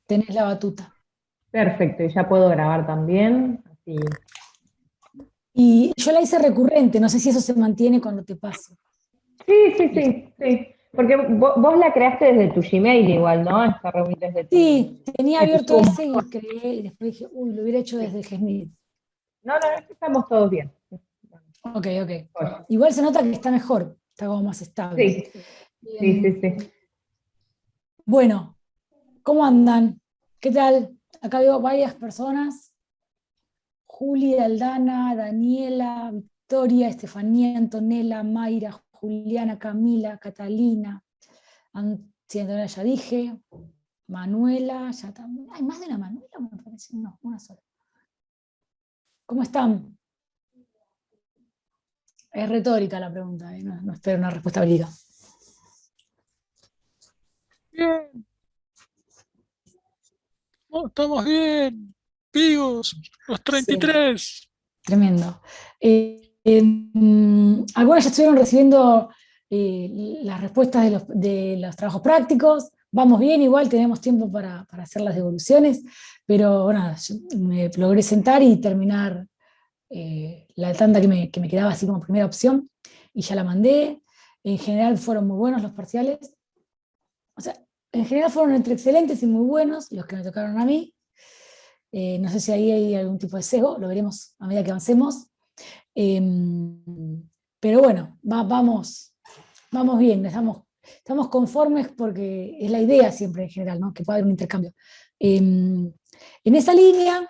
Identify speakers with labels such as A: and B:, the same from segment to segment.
A: tenés la batuta.
B: Perfecto, y ya puedo grabar también. Así.
A: Y yo la hice recurrente, no sé si eso se mantiene cuando te paso.
B: Sí, sí,
A: Listo.
B: sí, sí. Porque vos la creaste desde tu Gmail igual, ¿no? Esta reunión
A: Sí, tenía
B: de tu
A: abierto
B: Zoom.
A: ese y creé, y después dije, uy, lo hubiera hecho desde el Gmail.
B: No, no, estamos todos bien.
A: Ok, ok.
B: Oye,
A: Igual se nota que está mejor, está como más estable.
B: sí, sí,
A: Em,
B: sí, sí.
A: bueno, ¿cómo andan? ¿Qué tal? Acá veo varias personas. Julia, Aldana, Daniela, Victoria, Estefanía, Antonella, Mayra, Juliana, Camila, Catalina, sí, Antonella ya dije, Manuela, ya también. ¿Hay más de una Manuela? Me parece. No, una sola. ¿Cómo están? Es retórica la pregunta, no, no espero una respuesta válida.
C: Bien, oh, estamos bien, vivos, los
A: Sí,
C: 33.
A: tremendo. Algunas ya estuvieron recibiendo las respuestas de los trabajos prácticos. Vamos bien, igual tenemos tiempo para hacer las devoluciones, pero bueno, yo me logré sentar y terminar la tanda que me quedaba así como primera opción y ya la mandé. En general fueron muy buenos los parciales. O sea, en general fueron entre excelentes y muy buenos los que me tocaron a mí. No sé si ahí hay algún tipo de sesgo, lo veremos a medida que avancemos. Eh, pero bueno, vamos bien, estamos conformes porque es la idea siempre en general, ¿no? Que pueda haber un intercambio. En esa línea,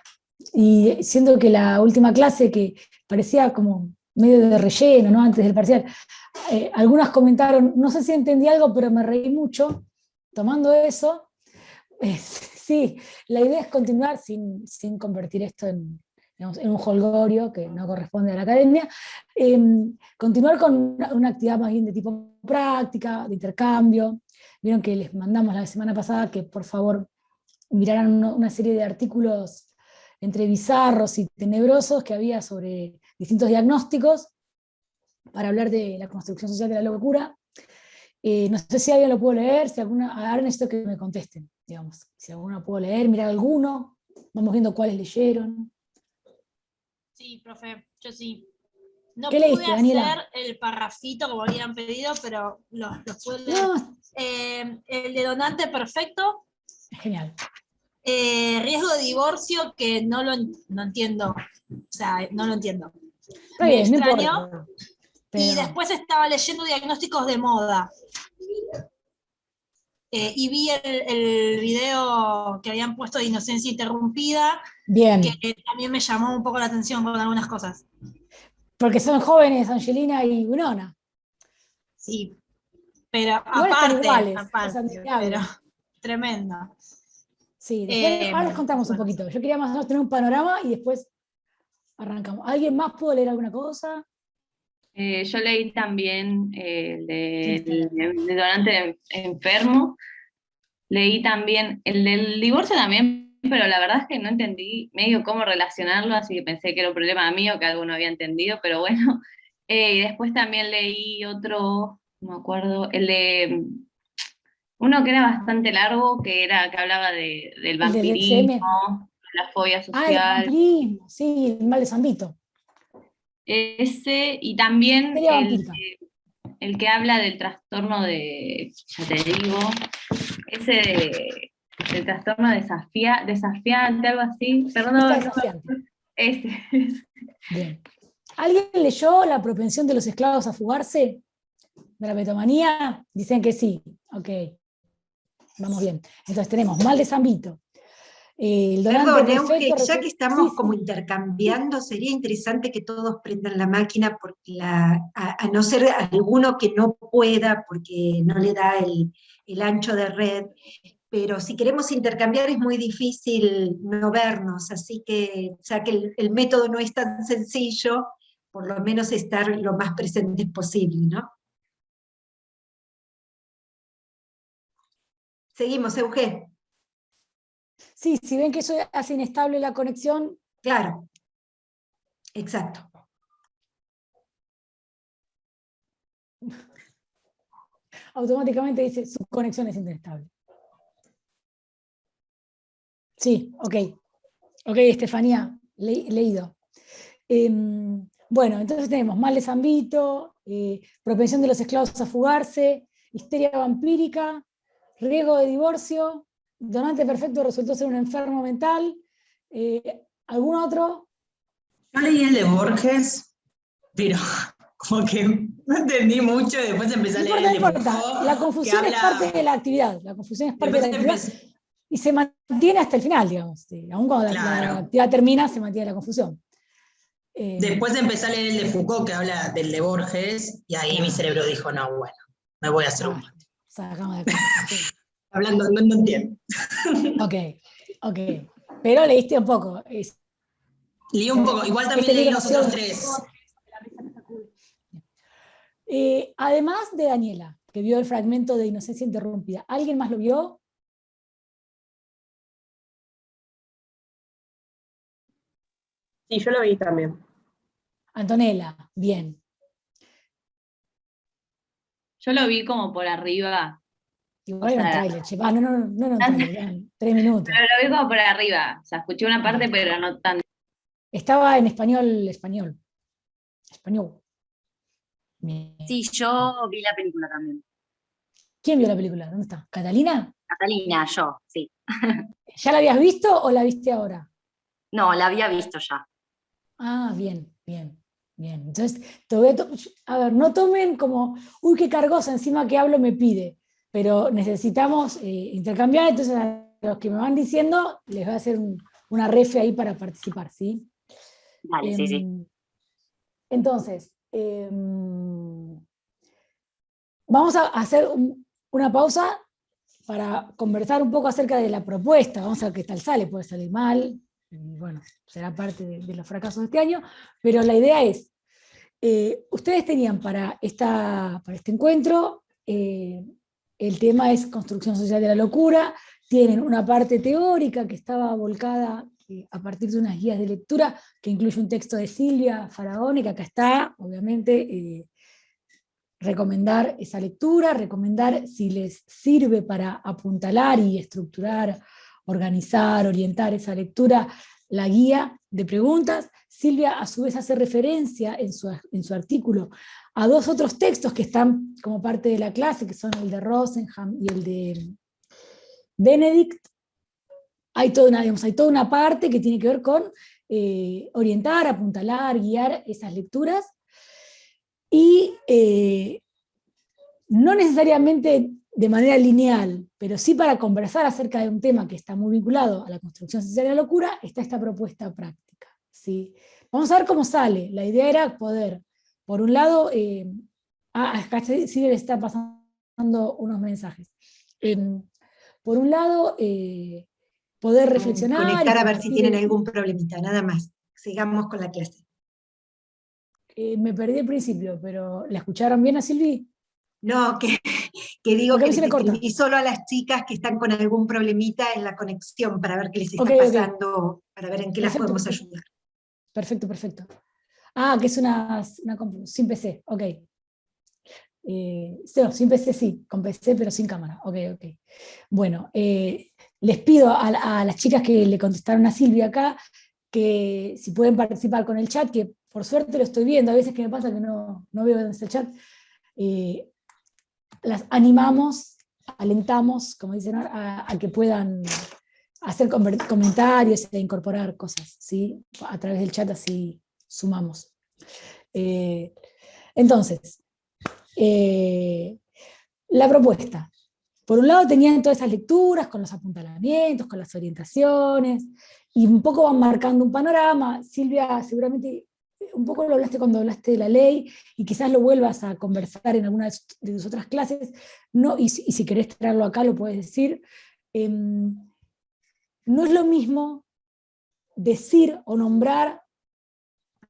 A: y siendo que la última clase que parecía como medio de relleno, ¿no? Antes del parcial, algunas comentaron, no sé si entendí algo, pero me reí mucho tomando eso. Sí, la idea es continuar sin convertir esto en, digamos, en un jolgorio que no corresponde a la academia, eh, continuar con una actividad más bien de tipo práctica, de intercambio. Vieron que les mandamos la semana pasada que por favor miraran una serie de artículos entre bizarros y tenebrosos que había sobre distintos diagnósticos para hablar de la construcción social de la locura. No sé si alguien lo puedo leer, si alguna, ahora necesito que me contesten, digamos, si alguno puedo leer, mirar alguno, vamos viendo cuáles leyeron.
D: Sí, profe, yo sí. No
A: ¿Qué
D: pude
A: leíste,
D: hacer
A: Daniela?
D: el parrafito como habían pedido, pero los pude leer.
A: No,
D: El de donante perfecto,
A: es genial.
D: riesgo de divorcio, que no entiendo. O sea, no lo entiendo.
A: Está
D: Me
A: bien, no
D: extrañó.
A: importa,
D: Y
A: pero
D: después estaba leyendo diagnósticos de moda. Y vi el video que habían puesto de Inocencia Interrumpida, que
A: bien,
D: también me llamó un poco la atención con algunas cosas.
A: porque son jóvenes Angelina y Winona.
D: Sí, pero
A: Igual están
D: aparte,
A: iguales, es
D: pero
A: admirable.
D: tremendo.
A: Sí, después
D: Eh,
A: ahora les contamos un
D: bueno,
A: poquito. Yo quería más o menos tener un panorama y después arrancamos. ¿Alguien más pudo leer alguna cosa?
E: Yo leí también
A: ¿Quién está leyendo?
E: el de donante enfermo, leí también el del divorcio también, pero la verdad es que no entendí medio cómo relacionarlo, así que pensé que era un problema mío, que algo no había entendido, pero bueno. Y después también leí otro, no me acuerdo, el de uno que era bastante largo, que hablaba del
A: ¿El del DCM?
E: vampirismo, la fobia
A: Ah, el
E: social,
A: vampirismo, sí, el mal de Zambito.
E: ese, y también
A: Serie vampírica.
E: el que habla del trastorno de, ya te digo, ese del trastorno desafiante, algo así, perdón,
A: Está
E: no,
A: desafiante.
E: ese.
A: Bien. ¿Alguien leyó La propensión de los esclavos a fugarse? ¿De la metomanía? Dicen que sí. Ok, vamos bien. Entonces tenemos Mal de Zambito. El donante
F: Perdón, Euge,
A: perfecto.
F: ya que
A: Sí,
F: estamos como
A: sí.
F: intercambiando, sería interesante que todos prendan la máquina porque a no ser alguno que no pueda porque no le da el ancho de red, pero si queremos intercambiar es muy difícil no vernos, así que ya que el método no es tan sencillo, por lo menos estar lo más presentes posible, ¿no? Seguimos, Euge.
A: Sí, si ven que eso hace inestable la conexión,
F: Claro, exacto.
A: automáticamente dice su conexión es inestable. Sí, ok. Ok, Estefanía, leído. Bueno, entonces tenemos mal de Zambito, propensión de los esclavos a fugarse, histeria vampírica, riesgo de divorcio, donante perfecto resultó ser un enfermo mental. ¿Algún otro?
G: Yo leí el de Borges, pero como que no entendí mucho y después empecé a
A: No
G: leer
A: importa,
G: el
A: no
G: de
A: importa.
G: Foucault,
A: La
G: que
A: confusión es parte de
G: habla...
A: la actividad. La confusión es parte de
G: Después
A: la actividad
G: empecé...
A: y se mantiene hasta el final, digamos. Sí. Aún cuando la
G: Claro.
A: actividad termina, se mantiene la confusión.
G: Después empecé a leer el de Foucault, que habla del de Borges, y ahí mi cerebro dijo, no, bueno, me voy a hacer un mate.
A: Sacamos de acá. Sí.
G: Hablando, no entiendo.
A: Ok. Pero leíste un poco.
G: Leí un poco, igual también
A: Este
G: leí
A: libro
G: los
A: nació
G: otros
A: de-
G: tres.
A: Además de Daniela, que vio el fragmento de Inocencia Interrumpida, ¿alguien más lo vio?
H: Sí, yo lo vi también.
A: Antonella, bien.
E: Yo lo vi como por arriba,
A: Igual
E: o
A: era un
E: sea,
A: trailer, che. No era un trailer, eran 3 minutos.
E: pero lo vi como por arriba. O sea, escuché una parte, pero no tanto.
A: Estaba en español. Bien.
I: Sí, yo vi la película también.
A: ¿Quién vio la película? ¿Dónde está? ¿Catalina?
I: Catalina, yo, sí.
A: ¿Ya la habías visto o la viste ahora?
I: No, la había visto ya.
A: Ah, bien. Entonces, a ver, no tomen como, uy, qué cargosa, encima que hablo me pide, pero necesitamos intercambiar, entonces a los que me van diciendo, les voy a hacer una refe ahí para participar, ¿sí?
I: Dale, sí.
A: Entonces, vamos a hacer una pausa para conversar un poco acerca de la propuesta. Vamos a ver qué tal sale, puede salir mal, y bueno, será parte de los fracasos de este año, pero la idea es, ustedes tenían para este encuentro, el tema es construcción social de la locura, tienen una parte teórica que estaba volcada a partir de unas guías de lectura, que incluye un texto de Silvia Faraone, que acá está, obviamente, recomendar esa lectura, recomendar si les sirve para apuntalar y estructurar, organizar, orientar esa lectura, la guía de preguntas. Silvia a su vez hace referencia en su artículo a dos otros textos que están como parte de la clase, que son el de Rosenham y el de Benedict. Hay toda una parte que tiene que ver con orientar, apuntalar, guiar esas lecturas, y no necesariamente de manera lineal, pero sí para conversar acerca de un tema que está muy vinculado a la construcción social de la locura, está esta propuesta práctica, ¿sí? Vamos a ver cómo sale. La idea era poder, por un lado, acá sí le está pasando unos mensajes. Por un lado, poder reflexionar y
F: Conectar a ver si
A: compartir.
F: tienen algún problemita, nada más. Sigamos con la clase.
A: Me perdí el principio, pero ¿la escucharon bien a Silvi?
F: No, que digo
A: Porque a
F: que
A: mí se
F: les
A: me corta.
F: escribí solo a las chicas que están con algún problemita en la conexión para ver qué les está
A: Ok.
F: pasando, para ver en qué las
A: Perfecto,
F: podemos
A: perfecto.
F: ayudar.
A: Perfecto. Ah, que es una compu, sin PC, ok. No, sin PC sí, con PC pero sin cámara, ok. Bueno, les pido a las chicas que le contestaron a Silvia acá, que si pueden participar con el chat, que por suerte lo estoy viendo, a veces que me pasa que no veo dónde está el chat, las animamos, alentamos, como dicen, a que puedan hacer comentarios e incorporar cosas, ¿sí? A través del chat, así sumamos. Entonces, la propuesta. Por un lado tenían todas esas lecturas con los apuntalamientos, con las orientaciones, y un poco van marcando un panorama. Silvia, seguramente un poco lo hablaste cuando hablaste de la ley, y quizás lo vuelvas a conversar en alguna de tus otras clases, no, y si querés traerlo acá lo puedes decir. No es lo mismo decir o nombrar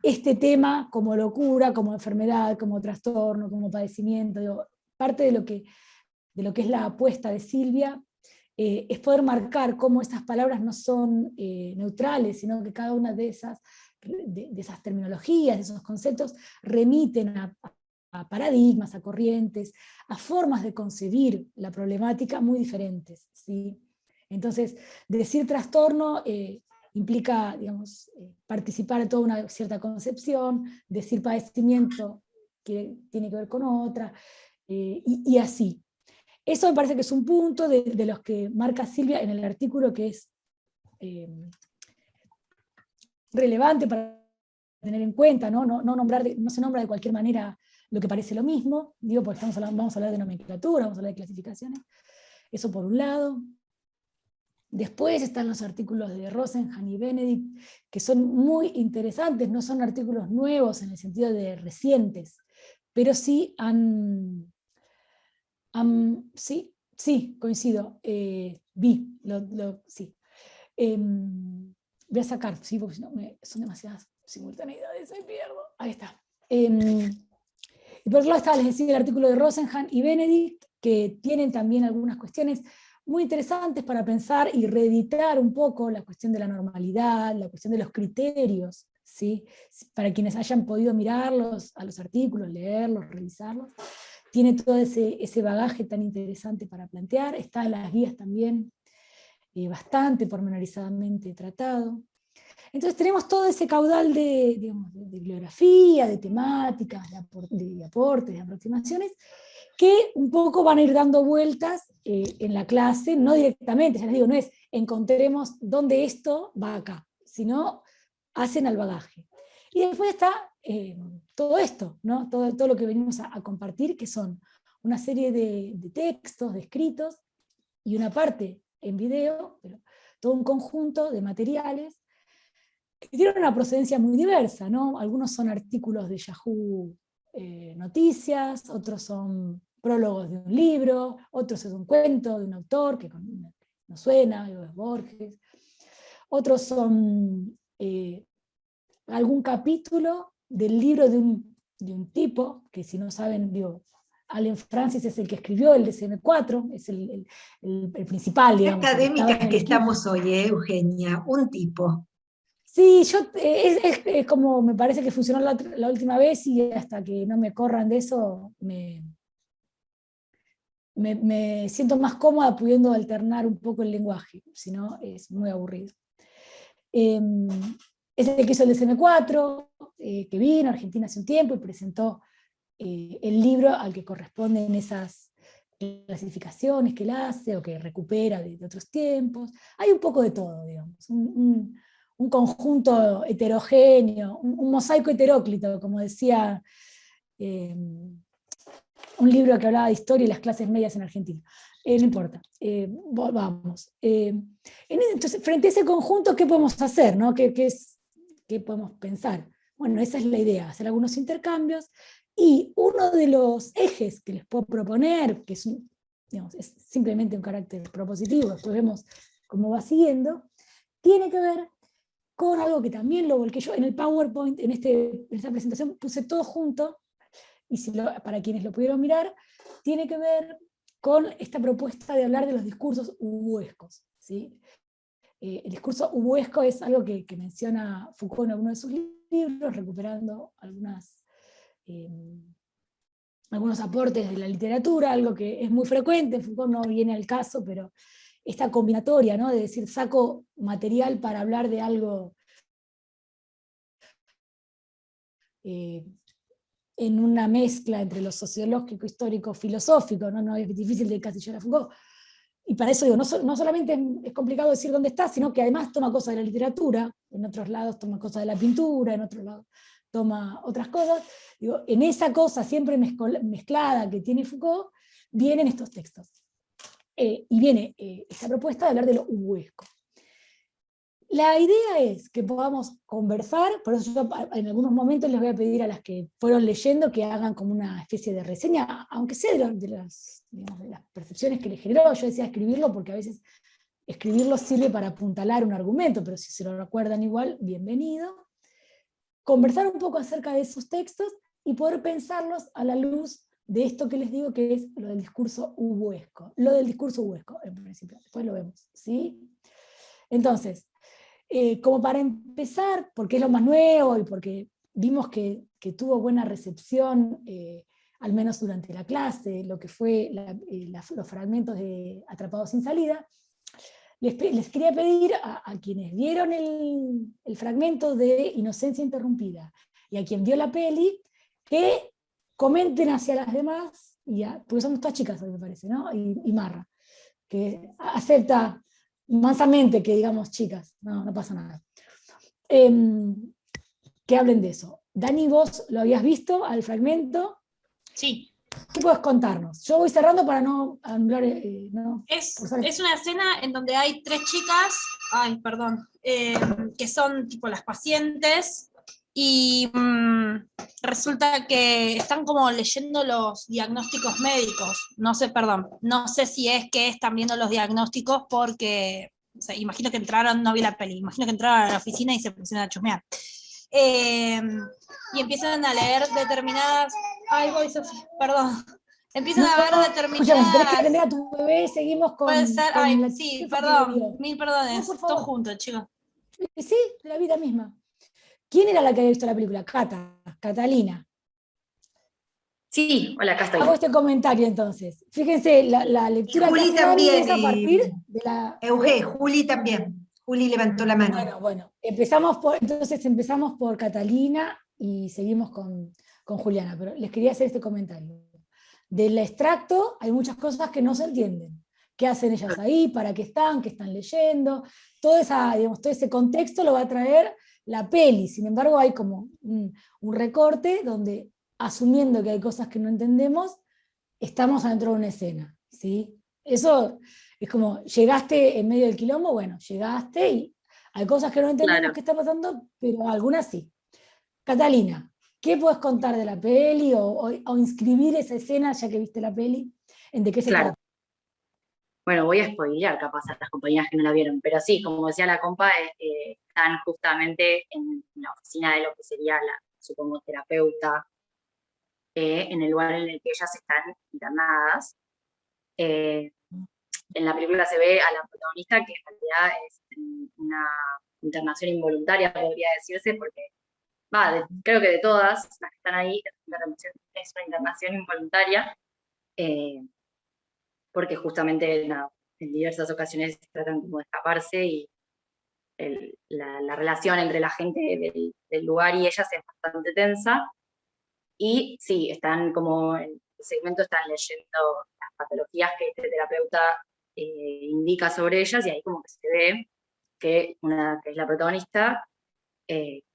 A: este tema como locura, como enfermedad, como trastorno, como padecimiento. Digo, parte de lo que es la apuesta de Silvia es poder marcar cómo esas palabras no son neutrales, sino que cada una de esas terminologías, de esos conceptos, remiten a paradigmas, a corrientes, a formas de concebir la problemática muy diferentes, ¿sí? Entonces, decir trastorno implica, digamos, participar de toda una cierta concepción, decir padecimiento que tiene que ver con otra, y así. Eso me parece que es un punto de los que marca Silvia en el artículo, que es relevante para tener en cuenta, ¿no? No se nombra de cualquier manera lo que parece lo mismo, digo, porque vamos a hablar de nomenclatura, vamos a hablar de clasificaciones, eso por un lado. Después están los artículos de Rosenhan y Benedict, que son muy interesantes, no son artículos nuevos en el sentido de recientes, pero sí sí, coincido, sí. Voy a sacar, sí, porque si no son demasiadas simultaneidades, me pierdo. Ahí está. Y por otro lado está, les decía, el artículo de Rosenhan y Benedict, que tienen también algunas cuestiones muy interesantes para pensar y reeditar un poco la cuestión de la normalidad, la cuestión de los criterios, ¿sí? Para quienes hayan podido mirarlos a los artículos, leerlos, revisarlos, tiene todo ese bagaje tan interesante para plantear, está en las guías también bastante pormenorizadamente tratado. Entonces tenemos todo ese caudal de bibliografía, de temáticas, de aportes, de aproximaciones, que un poco van a ir dando vueltas en la clase, no directamente, ya les digo, no es encontremos dónde esto va acá, sino hacen al bagaje. Y después está todo esto, ¿no? Todo lo que venimos a compartir, que son una serie de textos, de escritos, y una parte en video, pero todo un conjunto de materiales que tienen una procedencia muy diversa, ¿no? Algunos son artículos de Yahoo Noticias, otros son prólogos de un libro, otros es un cuento de un autor que no suena, es Borges, otros son algún capítulo del libro de un tipo, que si no saben, digo, Allen Francis es el que escribió el DSM-4, es el principal, digamos.
F: Qué académicas que estamos hoy, Eugenia, un tipo.
A: Sí, es como me parece que funcionó la última vez, y hasta que no me corran de eso, me siento más cómoda pudiendo alternar un poco el lenguaje, si no es muy aburrido. Es el que hizo el DSM-4, que vino a Argentina hace un tiempo y presentó el libro al que corresponden esas clasificaciones que él hace o que recupera de otros tiempos. Hay un poco de todo, digamos, un conjunto heterogéneo, un mosaico heteróclito, como decía un libro que hablaba de historia y las clases medias en Argentina. No importa, vamos. Entonces, frente a ese conjunto, ¿qué podemos hacer? ¿No? ¿Qué podemos pensar? Bueno, esa es la idea, hacer algunos intercambios, y uno de los ejes que les puedo proponer, que es, es simplemente un carácter propositivo, después vemos cómo va siguiendo, tiene que ver con algo que también lo volqué yo en el PowerPoint, en esta presentación puse todo junto, y para quienes lo pudieron mirar, tiene que ver con esta propuesta de hablar de los discursos ubuescos, ¿sí? El discurso ubuesco es algo que menciona Foucault en alguno de sus libros, recuperando algunos aportes de la literatura, algo que es muy frecuente, Foucault no viene al caso, pero esta combinatoria, ¿no? De decir, saco material para hablar de algo en una mezcla entre lo sociológico, histórico, filosófico, no es difícil de encasillar a Foucault. Y para eso digo, no solamente es complicado decir dónde está, sino que además toma cosas de la literatura, en otros lados toma cosas de la pintura, en otros lados toma otras cosas. Digo, en esa cosa siempre mezclada que tiene Foucault, vienen estos textos. Y viene esta propuesta de hablar de lo ubuesco. La idea es que podamos conversar, por eso yo en algunos momentos les voy a pedir a las que fueron leyendo que hagan como una especie de reseña, aunque sea de las percepciones que les generó. Yo decía escribirlo porque a veces escribirlo sirve para apuntalar un argumento, pero si se lo recuerdan igual, bienvenido. Conversar un poco acerca de esos textos y poder pensarlos a la luz de esto que les digo, que es lo del discurso ubuesco. Lo del discurso ubuesco, en principio, después lo vemos, ¿sí? Entonces, como para empezar, porque es lo más nuevo y porque vimos que tuvo buena recepción, al menos durante la clase, lo que fue los fragmentos de Atrapados sin salida, les quería pedir a quienes vieron el fragmento de Inocencia Interrumpida y a quien vio la peli, que comenten hacia las demás, porque somos todas chicas hoy me parece, ¿no? Y Marra, que acepta mansamente que digamos chicas, no pasa nada. Que hablen de eso. Dani, ¿vos lo habías visto al fragmento?
D: Sí.
A: ¿Qué puedes contarnos? Yo voy cerrando para no hablar.
D: Es una escena en donde hay 3 chicas, que son tipo las pacientes, y resulta que están como leyendo los diagnósticos médicos. No sé si es que están viendo los diagnósticos porque, o sea, imagino que entraron, no vi la peli, imagino que entraron a la oficina y se pusieron a chusmear. Y empiezan a leer determinadas... Ay, voy, Sofía, perdón. Empiezan a ver determinadas...
A: Escúchame, si tenés que atender a tu bebé, seguimos con...
D: Puede ser,
A: con
D: sí, perdón, mil perdones,
A: por
D: todo
A: favor.
D: junto, chicos.
A: Sí, de la vida misma. ¿Quién era la que había visto la película? Catalina.
I: Sí, hola, acá estoy.
A: Hago este comentario entonces. Fíjense, la lectura
F: Juli
A: que hace Dani
F: también,
A: es a partir de la...
F: Juli también. Juli levantó la mano.
A: Bueno, entonces empezamos por Catalina y seguimos con Juliana, pero les quería hacer este comentario. Del extracto hay muchas cosas que no se entienden. ¿Qué hacen ellas ahí? ¿Para qué están? ¿Qué están leyendo? Todo ese contexto lo va a traer la peli. Sin embargo, hay como un recorte donde, asumiendo que hay cosas que no entendemos, estamos adentro de una escena, ¿sí? Eso es como, llegaste en medio del quilombo, bueno, llegaste y hay cosas que no entendemos qué está pasando, pero algunas sí. Catalina, ¿qué puedes contar de la peli o inscribir esa escena, ya que viste la peli, en de qué se trata?
I: Bueno, voy a spoilear capaz a las compañeras que no la vieron, pero sí, como decía la compa, están justamente en la oficina de lo que sería supongo, terapeuta, en el lugar en el que ellas están internadas. En la película se ve a la protagonista que en realidad es una internación involuntaria, podría decirse, porque creo que de todas las que están ahí es una internación involuntaria, porque justamente en diversas ocasiones tratan como de escaparse y la relación entre la gente del lugar y ellas es bastante tensa. Y sí, están como en el segmento están leyendo las patologías que este terapeuta indica sobre ellas, y ahí como que se ve que una que es la protagonista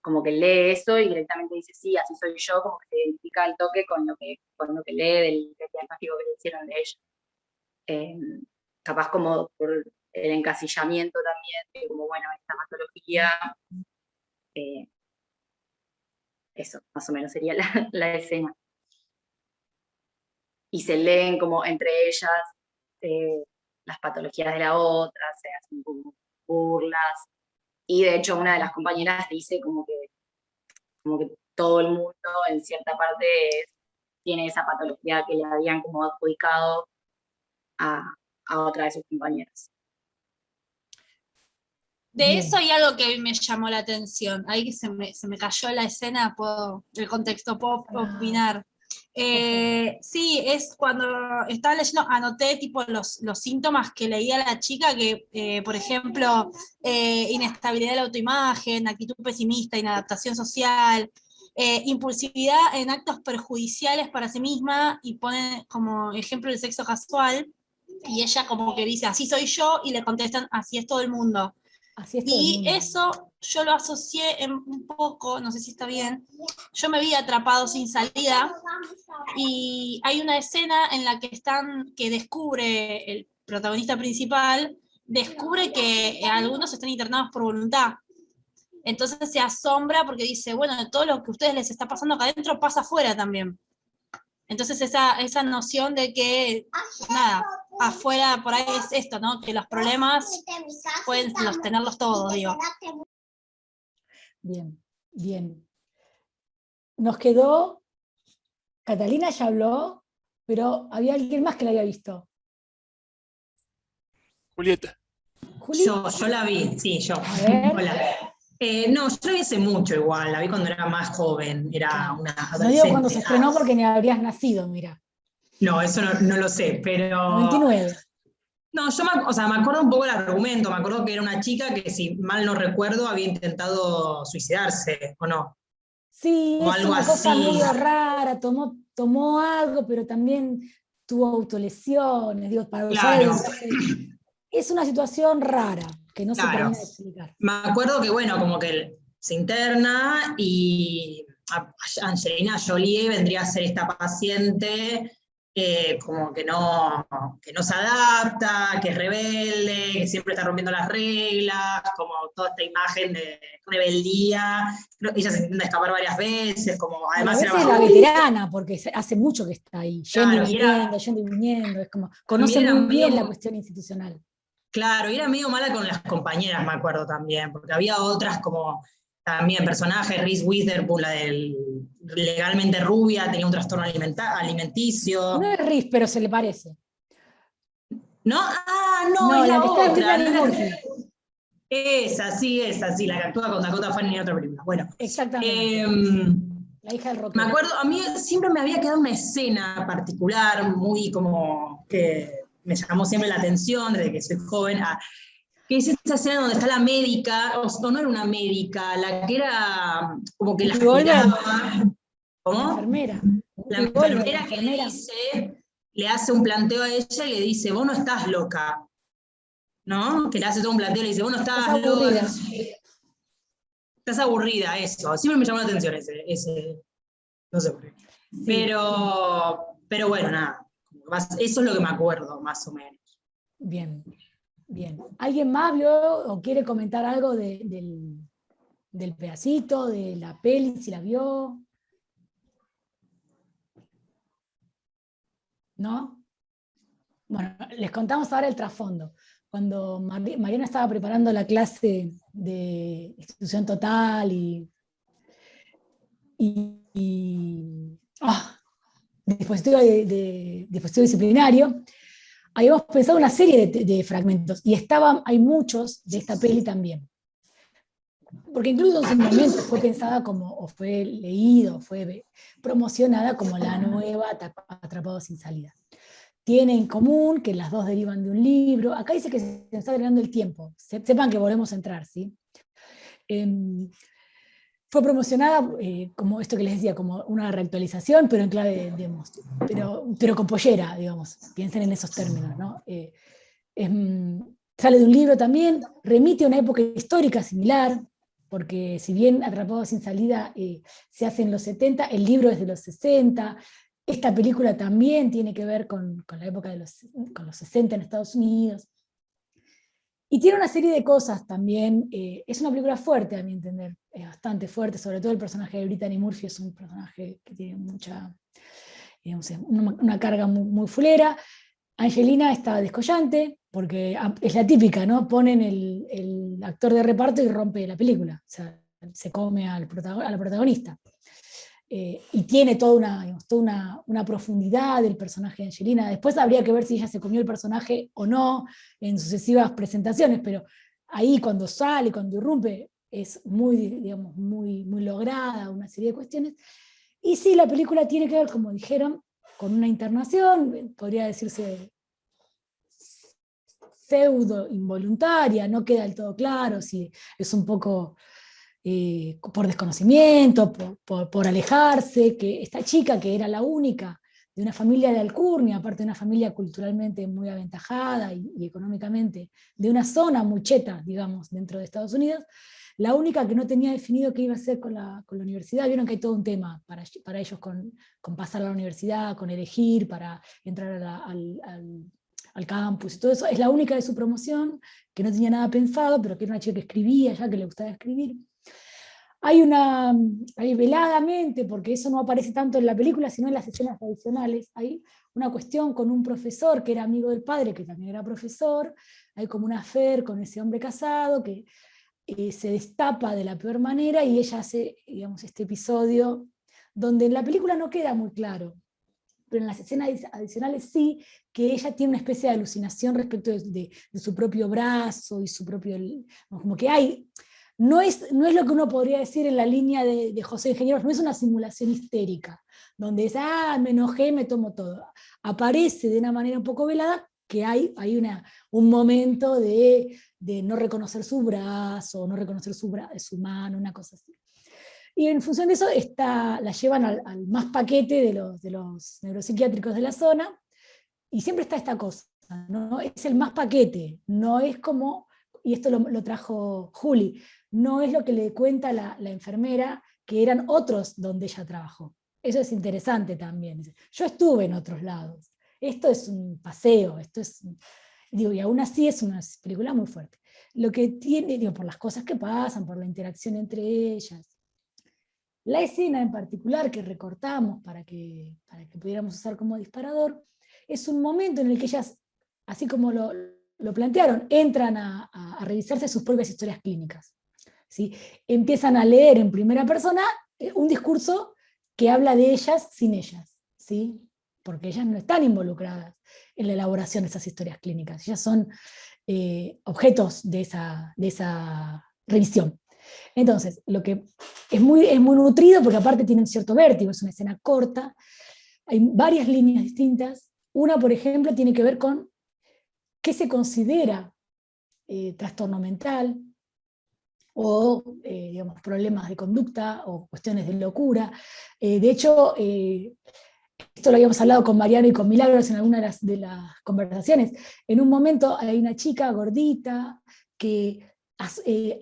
I: como que lee eso y directamente dice, sí, así soy yo, como que se identifica al toque con lo que lee del diagnóstico que le hicieron de ella. Capaz como por el encasillamiento también, como bueno, esta patología, eso, más o menos sería la escena. Y se leen como entre ellas las patologías de la otra, se hacen como burlas, y de hecho una de las compañeras dice como que todo el mundo en cierta parte tiene esa patología que le habían como adjudicado a otra de sus compañeras.
D: De eso hay algo que me llamó la atención. Ahí que se me cayó la escena, el contexto, puedo opinar. Sí, es cuando estaba leyendo, anoté tipo los síntomas que leía la chica, que por ejemplo, inestabilidad de la autoimagen, actitud pesimista, inadaptación social, impulsividad en actos perjudiciales para sí misma, y pone como ejemplo el sexo casual, y ella como que dice, así soy yo, y le contestan, así es todo el mundo. Y eso yo lo asocié un poco, no sé si está bien, yo me vi Atrapado sin salida, y hay una escena en la que descubre el protagonista principal, descubre que algunos están internados por voluntad. Entonces se asombra porque dice, bueno, todo lo que a ustedes les está pasando acá adentro pasa afuera también. Entonces esa noción de que, nada, afuera por ahí es esto, ¿no? Que los problemas pueden tenerlos todos, digo.
A: Bien, bien. Nos quedó, Catalina ya habló, pero había alguien más que la había visto.
C: Julieta.
A: ¿Juli?
G: Yo la vi, sí, yo.
A: A ver.
G: Hola. No, yo la vi hace mucho igual, la vi cuando era más joven, era una adolescente.
A: No digo cuando se estrenó porque ni habrías nacido, mira.
G: No, eso no lo sé, pero...
A: 99.
G: No, o sea, me acuerdo un poco el argumento, me acuerdo que era una chica que, si mal no recuerdo, había intentado suicidarse, ¿o no?
A: Sí,
G: O
A: es
G: algo
A: una cosa
G: así.
A: medio rara, tomó algo, pero también tuvo autolesiones, digo, para usar el
G: Claro,
A: lenguaje. Es una situación rara, que no se
G: claro.
A: termina de explicar.
G: Me acuerdo que, bueno, como que se interna y Angelina Jolie vendría a ser esta paciente como que no se adapta, que es rebelde, que siempre está rompiendo las reglas, como toda esta imagen de rebeldía. Ella se intenta escapar varias veces, como
A: Y a
G: además era
A: veces la
G: bastante...
A: veterana, porque hace mucho que está ahí,
G: Claro, y era,
A: yendo y viniendo, es como, conoce
G: también era
A: muy bien la
G: medio...
A: cuestión institucional.
G: Claro, y era medio mala con las compañeras, me acuerdo también, porque había otras como también personajes, Reese Witherspoon, la del legalmente rubia, tenía un trastorno alimenticio.
A: No es Riz, pero se le parece.
G: ¿No? Ah, no,
A: No,
G: es
A: la
G: la
A: que está es
G: otra.
A: Brittany Murphy.
G: Esa, sí, la que actúa con Dakota Fanning en otra película. Bueno,
A: Exactamente. La hija del
G: me
A: rockero.
G: acuerdo, a mí siempre me había quedado una escena particular, muy como que me llamó siempre la atención desde que soy joven, que es esa escena donde está la médica, o no era una médica, la que era como que la
A: Whoopi Goldberg,
G: miraba.
A: la
G: ¿Cómo?
A: enfermera.
G: La
A: Whoopi Goldberg, la
G: enfermera que
A: enfermera.
G: le hace un planteo a ella y le dice, vos no estás loca, ¿no? Que le hace todo un planteo y le dice, vos no
A: Estás
G: estás loca,
A: aburrida.
G: estás aburrida, eso. Siempre me llamó la atención no sé por qué.
A: Sí.
G: Pero bueno, nada. Eso es lo que me acuerdo, más o menos.
A: Bien, bien. ¿Alguien más vio o quiere comentar algo del pedacito, de la peli, si la vio? ¿No? Bueno, les contamos ahora el trasfondo. Cuando Mariana estaba preparando la clase de institución total dispositivo, dispositivo disciplinario, habíamos pensado una serie de fragmentos y hay muchos de esta peli también. Porque incluso en su momento fue pensada como, o fue leído, fue promocionada como la nueva Atrapados sin salida. Tiene en común que las dos derivan de un libro. Acá dice que se está agregando el tiempo. Sepan que volvemos a entrar, ¿sí? Fue promocionada como esto que les decía, como una reactualización, pero en clave, digamos, pero con pollera, digamos. Piensen en esos términos, ¿no? Sale de un libro también, remite a una época histórica similar, porque si bien Atrapados sin salida se hace en los 70, el libro es de los 60. Esta película también tiene que ver con la época con los 60 en Estados Unidos. Y tiene una serie de cosas también. Es una película fuerte, a mi entender. Es bastante fuerte, sobre todo el personaje de Brittany Murphy es un personaje que tiene mucha, digamos, una carga muy, muy fulera. Angelina está descollante, porque es la típica, ¿no? Ponen el actor de reparto y rompe la película. O sea, se come a la protagonista. Y tiene toda una profundidad del personaje de Angelina. Después habría que ver si ella se comió el personaje o no en sucesivas presentaciones, pero ahí cuando sale, cuando irrumpe, es muy, digamos, muy, muy lograda, una serie de cuestiones. Y sí, la película tiene que ver, como dijeron, con una internación, podría decirse pseudo involuntaria, no queda del todo claro si es un poco por desconocimiento, por alejarse, que esta chica que era la única de una familia de alcurnia, aparte de una familia culturalmente muy aventajada y económicamente, de una zona muy cheta, digamos, dentro de Estados Unidos, la única que no tenía definido qué iba a hacer con la universidad. Vieron que hay todo un tema para ellos con pasar a la universidad, con elegir para entrar al campus y todo eso. Es la única de su promoción que no tenía nada pensado, pero que era una chica que escribía ya, que le gustaba escribir. Hay veladamente, porque eso no aparece tanto en la película, sino en las escenas adicionales, hay una cuestión con un profesor que era amigo del padre, que también era profesor, hay como una affair con ese hombre casado que se destapa de la peor manera y ella hace, digamos, este episodio donde en la película no queda muy claro, pero en las escenas adicionales sí, que ella tiene una especie de alucinación respecto de su propio brazo y su propio, como que hay... No es lo que uno podría decir en la línea de José Ingenieros, no es una simulación histérica, donde es, me enojé, me tomo todo. Aparece de una manera un poco velada, que hay un momento de no reconocer su brazo, no reconocer su mano, una cosa así. Y en función de eso la llevan al más paquete de los neuropsiquiátricos de la zona, y siempre está esta cosa, ¿no? Es el más paquete, no es como, y esto lo trajo Juli, no es lo que le cuenta la enfermera, que eran otros donde ella trabajó. Eso es interesante también. Yo estuve en otros lados. Esto es un paseo, digo, y aún así es una película muy fuerte. Lo que tiene, digo, por las cosas que pasan, por la interacción entre ellas. La escena en particular que recortamos para que pudiéramos usar como disparador, es un momento en el que ellas, así como lo plantearon, entran a revisarse sus propias historias clínicas. ¿Sí? Empiezan a leer en primera persona un discurso que habla de ellas sin ellas, ¿sí? Porque ellas no están involucradas en la elaboración de esas historias clínicas, ellas son objetos de esa revisión. Entonces, lo que es muy nutrido, porque aparte tiene un cierto vértigo, es una escena corta, hay varias líneas distintas. Una, por ejemplo, tiene que ver con qué se considera trastorno mental, o digamos, problemas de conducta, o cuestiones de locura. De hecho, esto lo habíamos hablado con Mariano y con Milagros en alguna de las conversaciones. En un momento hay una chica gordita que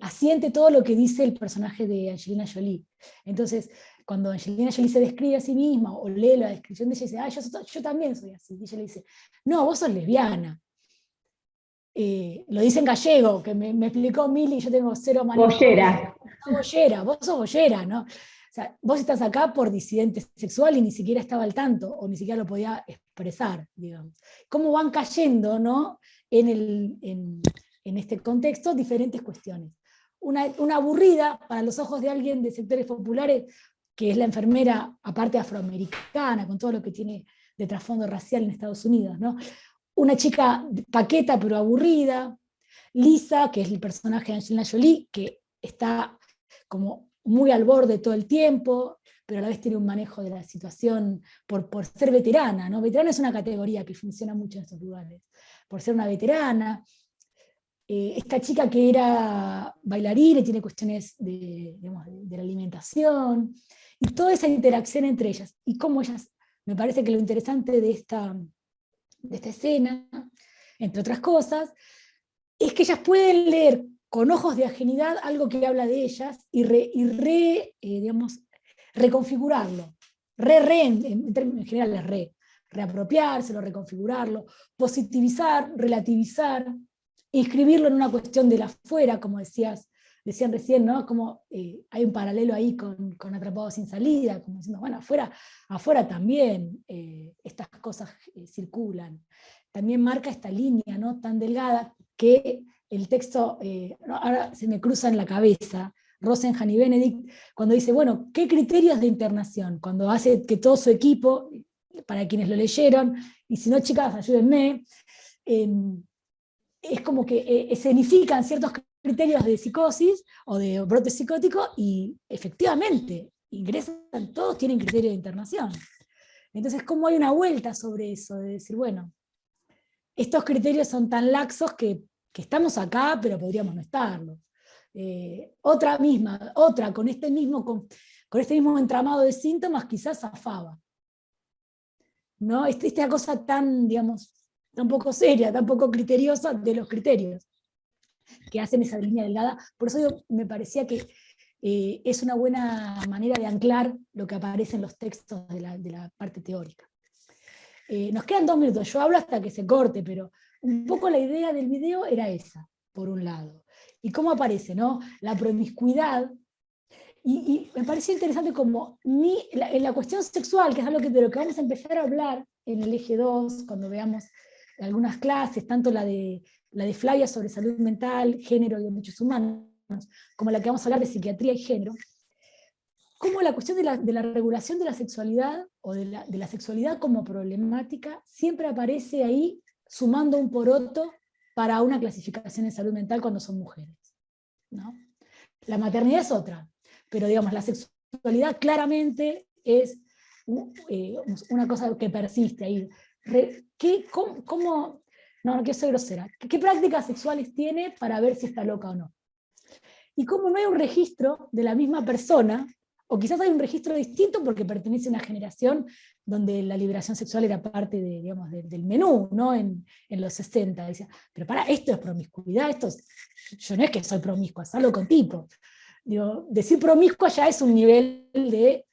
A: asiente todo lo que dice el personaje de Angelina Jolie. Entonces, cuando Angelina Jolie se describe a sí misma, o lee la descripción de ella, dice, yo también soy así. Y ella le dice, no, vos sos lesbiana. Lo dice en gallego, que me explicó Mili, y yo tengo cero manera.
B: Boyera.
A: Boyera, vos sos boyera, ¿no? O sea, vos estás acá por disidente sexual y ni siquiera estaba al tanto, o ni siquiera lo podía expresar, digamos. Cómo van cayendo, ¿no? En este contexto, diferentes cuestiones. Una aburrida, para los ojos de alguien de sectores populares, que es la enfermera, aparte afroamericana, con todo lo que tiene de trasfondo racial en Estados Unidos, ¿no? Una chica paqueta pero aburrida. Lisa, que es el personaje de Angelina Jolie, que está como muy al borde todo el tiempo, pero a la vez tiene un manejo de la situación por ser veterana, ¿no? Veterana es una categoría que funciona mucho en estos lugares, por ser una veterana. Esta chica que era bailarina y tiene cuestiones de la alimentación, y toda esa interacción entre ellas, y cómo ellas, me parece que lo interesante de esta escena, entre otras cosas, es que ellas pueden leer con ojos de ajenidad algo que habla de ellas y reconfigurarlo. En términos generales, reapropiárselo, reconfigurarlo, positivizar, relativizar, inscribirlo en una cuestión del afuera, como decían recién, ¿no? Como hay un paralelo ahí con Atrapados sin salida, como diciendo, bueno, afuera también estas cosas circulan. También marca esta línea, ¿no? Tan delgada que el texto, ahora se me cruza en la cabeza, Rosenhan y Benedict, cuando dice, bueno, ¿qué criterios de internación? Cuando hace que todo su equipo, para quienes lo leyeron, y si no, chicas, ayúdenme, es como que escenifican ciertos criterios de psicosis o de brote psicótico, y efectivamente, ingresan, todos tienen criterios de internación. Entonces, ¿cómo hay una vuelta sobre eso? De decir, bueno, estos criterios son tan laxos que estamos acá, pero podríamos no estarlo. Otra con este mismo entramado de síntomas, quizás zafaba. ¿No? Esta cosa tan, digamos, tan poco seria, tan poco criteriosa de los criterios que hacen esa línea delgada. Por eso me parecía que es una buena manera de anclar lo que aparece en los textos de la parte teórica. Nos quedan 2 minutos, yo hablo hasta que se corte, pero un poco la idea del video era esa, por un lado. Y cómo aparece, ¿no? La promiscuidad. Y me pareció interesante como en la cuestión sexual, que es algo de lo que vamos a empezar a hablar en el eje 2, cuando veamos algunas clases, tanto la de Flavia sobre salud mental, género y derechos humanos, como la que vamos a hablar de psiquiatría y género, como la cuestión de la regulación de la sexualidad, o de la sexualidad como problemática, siempre aparece ahí sumando un poroto para una clasificación en salud mental cuando son mujeres, ¿no? La maternidad es otra, pero digamos, la sexualidad claramente es una cosa que persiste ahí. ¿Cómo no quiero ser grosera, ¿qué prácticas sexuales tiene para ver si está loca o no? Y como no hay un registro de la misma persona, o quizás hay un registro distinto porque pertenece a una generación donde la liberación sexual era parte de, digamos, del menú, ¿no? En los 60. Decía, pero para, esto es promiscuidad, yo no es que soy promiscua, salgo con tipo. Digo, decir promiscua ya es un nivel de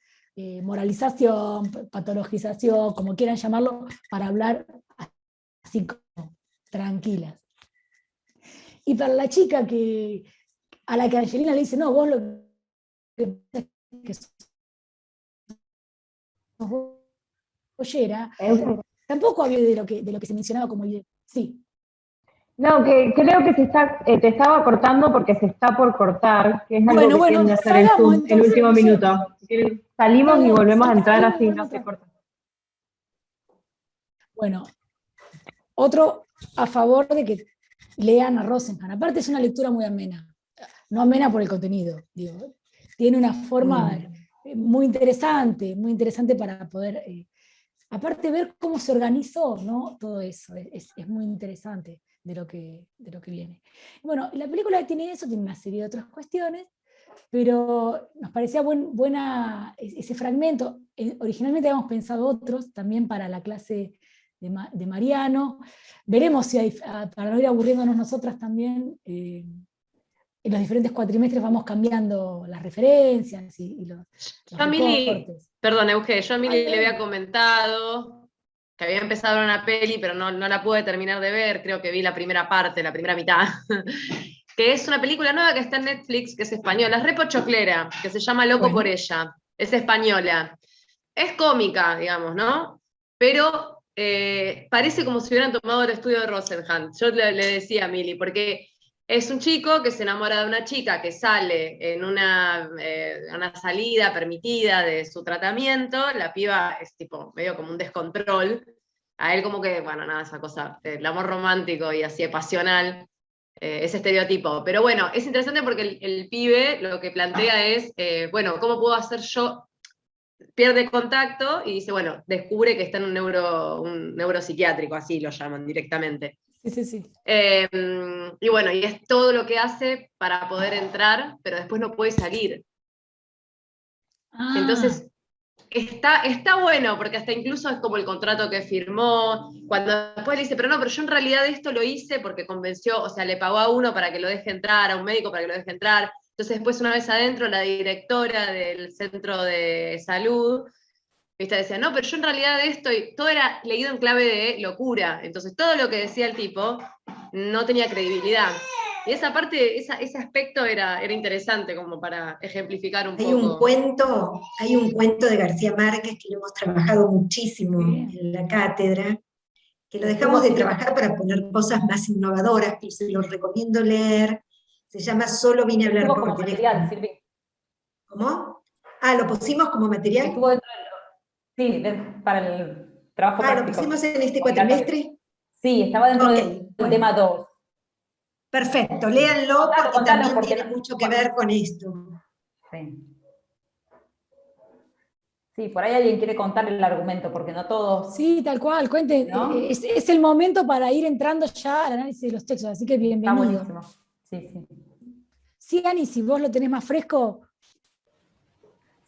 A: moralización, patologización, como quieran llamarlo, para hablar así como tranquilas. Y para la chica a la que Angelina le dice, no, vos lo que pasa es que sos bollera, tampoco había de lo que se mencionaba como idea. Sí.
B: No, que creo que te estaba cortando porque se está por cortar, que es algo que tiende a hacer el Zoom el último minuto. Salimos y volvemos a entrar así, no se corta.
A: Bueno, otro a favor de que lean a Rosenhan. Aparte es una lectura muy amena. No amena por el contenido, digo. Tiene una forma muy interesante para poder, aparte ver cómo se organizó, ¿no? Todo eso, es muy interesante de lo que viene. Bueno, la película tiene eso, tiene una serie de otras cuestiones, pero nos parecía buena ese fragmento. Originalmente habíamos pensado otros, también para la clase de Mariano. Veremos si hay, para no ir aburriéndonos nosotras también, en los diferentes cuatrimestres vamos cambiando las referencias y los
J: Yo a Mili,
A: recortes.
J: perdón, Euge, yo a Mili le había comentado que había empezado una peli, pero no la pude terminar de ver, creo que vi la primera parte, la primera mitad, que es una película nueva que está en Netflix, que es española, es re pochoclera, que se llama Loco por ella, es española. Es cómica, digamos, ¿no? Pero parece como si hubieran tomado el estudio de Rosenhan. Yo le decía a Mili, porque es un chico que se enamora de una chica que sale en una salida permitida de su tratamiento, la piba es tipo medio como un descontrol, a él como que, bueno, nada, esa cosa, el amor romántico y así pasional, ese estereotipo. Pero bueno, es interesante porque el pibe lo que plantea es, bueno, ¿cómo puedo hacer yo? Pierde contacto y dice, bueno, descubre que está en un neuropsiquiátrico, así lo llaman directamente.
A: Sí.
J: Y bueno, y es todo lo que hace para poder entrar, pero después no puede salir. Entonces, está bueno, porque hasta incluso es como el contrato que firmó, cuando después le dice, pero yo en realidad esto lo hice porque convenció, o sea, le pagó a uno para que lo deje entrar, a un médico para que lo deje entrar. Entonces después una vez adentro, la directora del centro de salud, ¿viste? Decía, no, pero yo en realidad esto, y todo era leído en clave de locura. Entonces todo lo que decía el tipo no tenía credibilidad. Y esa parte, ese aspecto era interesante como para ejemplificar un poco.
F: Hay un cuento de García Márquez que lo hemos trabajado muchísimo en la cátedra, que lo dejamos de trabajar para poner cosas más innovadoras, que se los recomiendo leer. Se llama Solo vine a hablar por teléfono. ¿Cómo? ¿Lo pusimos como material?
K: Estuvo dentro sí, para el trabajo práctico.
F: ¿Lo pusimos en este cuatrimestre?
K: Sí, estaba dentro del tema 2.
F: Perfecto, léanlo porque también tiene mucho que ver con esto.
K: Sí, por ahí alguien quiere contar el argumento, porque no todos...
A: Sí, tal cual, cuente. ¿No? Es el momento para ir entrando ya al análisis de los textos, así que bienvenido.
K: Está buenísimo. Sí.
A: Sí, Ani, si vos lo tenés más fresco.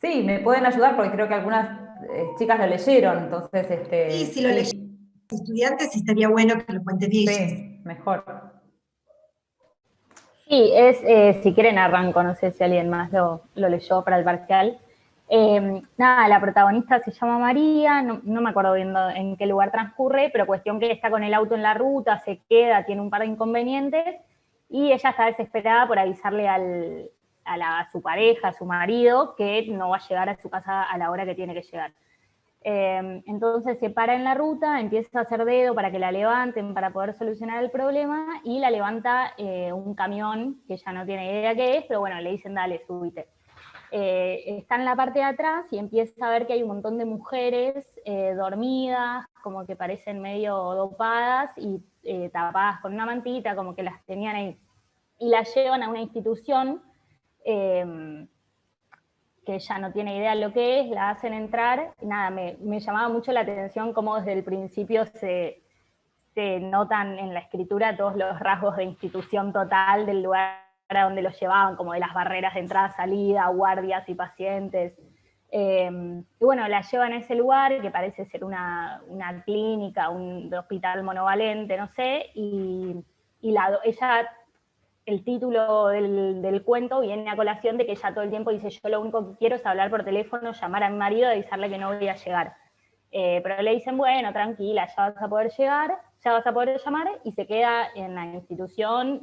K: Sí, me pueden ayudar porque creo que algunas chicas lo leyeron, entonces...
F: Sí, si lo leyeron los estudiantes estaría bueno que lo cuenten ellos.
K: Sí, mejor.
L: Sí, si quieren arranco, no sé si alguien más lo leyó para el parcial. La protagonista se llama María, no me acuerdo bien en qué lugar transcurre, pero cuestión que está con el auto en la ruta, se queda, tiene un par de inconvenientes, y ella está desesperada por avisarle a su pareja, a su marido, que no va a llegar a su casa a la hora que tiene que llegar. Entonces se para en la ruta, empieza a hacer dedo para que la levanten para poder solucionar el problema, y la levanta un camión que ella no tiene idea qué es, pero bueno, le dicen dale, súbite. Está en la parte de atrás y empieza a ver que hay un montón de mujeres dormidas, como que parecen medio dopadas y tapadas con una mantita, como que las tenían ahí. Y las llevan a una institución que ella no tiene idea de lo que es, la hacen entrar, y nada, me llamaba mucho la atención cómo desde el principio se se notan en la escritura todos los rasgos de institución total del lugar a donde los llevaban, como de las barreras de entrada, salida, guardias y pacientes. Y bueno, la llevan a ese lugar que parece ser una clínica, un hospital monovalente, no sé, y ella, el título del cuento viene a colación de que ella todo el tiempo dice: yo lo único que quiero es hablar por teléfono, llamar a mi marido y avisarle que no voy a llegar. Pero le dicen: bueno, tranquila, ya vas a poder llegar, ya vas a poder llamar, y se queda en la institución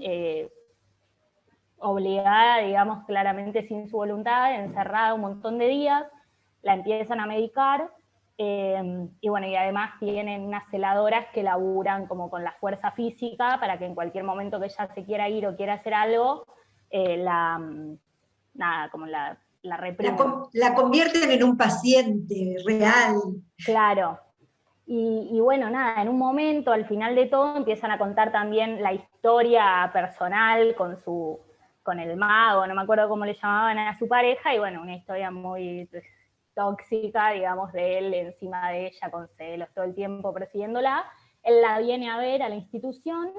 L: obligada, digamos, claramente sin su voluntad, encerrada un montón de días. La empiezan a medicar, y bueno, y además tienen unas celadoras que laburan como con la fuerza física para que en cualquier momento que ella se quiera ir o quiera hacer algo, la reprimen.
F: La convierten en un paciente real.
L: Claro. Y bueno, nada, en un momento, al final de todo, empiezan a contar también la historia personal con el mago, no me acuerdo cómo le llamaban a su pareja, y bueno, una historia muy tóxica, digamos, de él encima de ella, con celos todo el tiempo persiguiéndola. Él la viene a ver a la institución,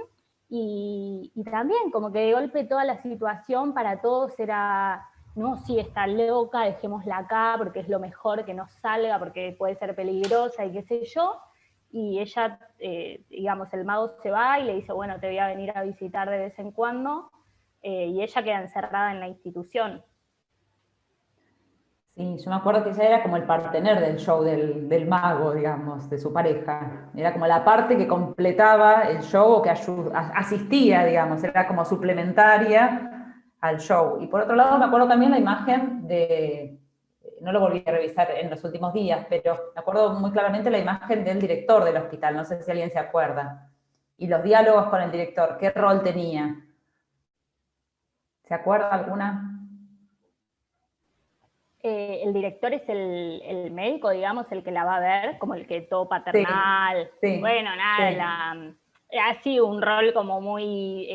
L: y también como que de golpe toda la situación para todos era: no, sí, está loca, dejémosla acá porque es lo mejor que no salga, porque puede ser peligrosa y qué sé yo. Y ella, digamos, el mago se va y le dice: bueno, te voy a venir a visitar de vez en cuando, y ella queda encerrada en la institución.
K: Sí, yo me acuerdo que ella era como el partener del show del mago, digamos, de su pareja. Era como la parte que completaba el show o que asistía, digamos, era como suplementaria al show. Y por otro lado me acuerdo también la imagen no lo volví a revisar en los últimos días, pero me acuerdo muy claramente la imagen del director del hospital, no sé si alguien se acuerda. Y los diálogos con el director, ¿qué rol tenía? ¿Se acuerda alguna?
L: El director es el médico, digamos, el que la va a ver, como el que todo paternal.
K: Sí, sí,
L: bueno, nada, sí. Ha sido un rol como muy,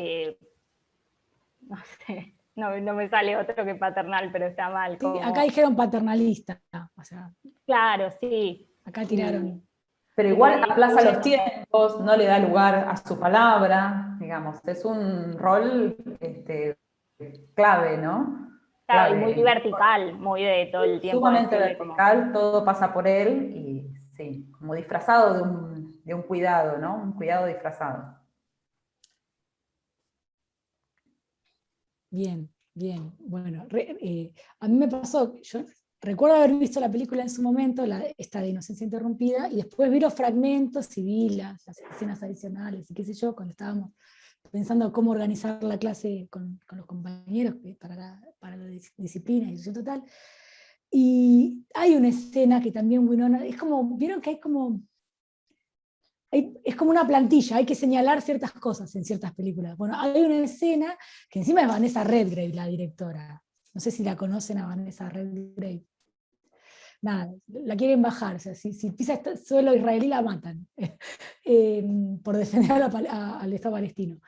L: no sé, no me sale otro que paternal, pero está mal.
A: Sí, acá dijeron paternalista, o sea.
L: Claro, sí.
A: Acá tiraron.
K: Pero igual aplaza los tiempos, no le da lugar a su palabra, digamos, es un rol clave, ¿no?
L: Claro, y muy vertical, muy de todo el tiempo.
K: Sumamente vertical, todo pasa por él, y sí, como disfrazado de un cuidado, ¿no? Un cuidado disfrazado.
A: Bien, bien. Bueno, a mí me pasó, yo recuerdo haber visto la película en su momento, esta de Inocencia Interrumpida, y después vi los fragmentos y vi las escenas adicionales y qué sé yo, cuando estábamos pensando cómo organizar la clase con los compañeros para la disciplina y educación total. Y hay una escena que también Winona, es como, vieron que es como una plantilla, hay que señalar ciertas cosas en ciertas películas. Bueno, hay una escena que encima es Vanessa Redgrave, la directora. No sé si la conocen a Vanessa Redgrave. Nada, la quieren bajar, o sea, si pisa suelo israelí la matan, por defender al Estado palestino.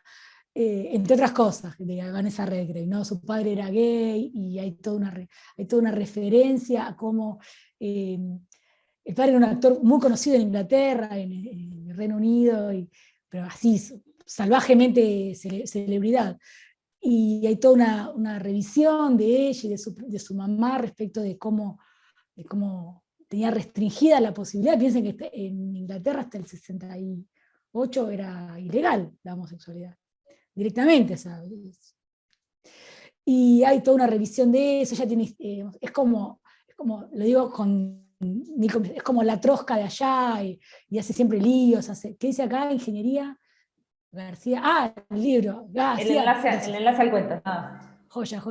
A: Entre otras cosas, de Vanessa Redgrave, ¿no? Su padre era gay, y hay toda una referencia a cómo el padre era un actor muy conocido en Inglaterra, en el Reino Unido, pero así, salvajemente celebridad. Y hay toda una revisión de ella y de su mamá respecto de cómo tenía restringida la posibilidad. Piensen que en Inglaterra hasta el 68 era ilegal la homosexualidad, directamente, ¿sabes? Y hay toda una revisión de eso. Ella tiene, es como, lo digo es como la trosca de allá, y hace siempre líos. ¿Qué dice acá? Ingeniería García. El libro.
K: El enlace al cuento.
A: Joya.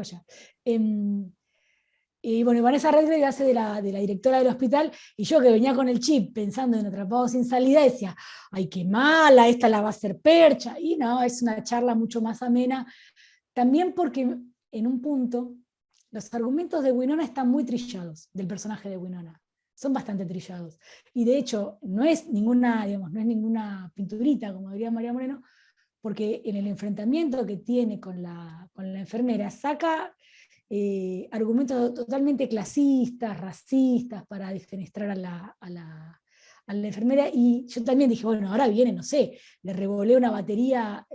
A: Y bueno, Vanessa Redgrave hace de la directora del hospital, y yo que venía con el chip pensando en Atrapados sin salida, decía: ay, qué mala, esta la va a hacer percha. Y no, es una charla mucho más amena, también porque en un punto los argumentos de Winona están muy trillados, del personaje de Winona. Son bastante trillados. Y de hecho, no es ninguna pinturita, como diría María Moreno, porque en el enfrentamiento que tiene con la enfermera, saca argumentos totalmente clasistas, racistas, para defenestrar a a la enfermera, y yo también dije, bueno, ahora viene, no sé, le revolé una batería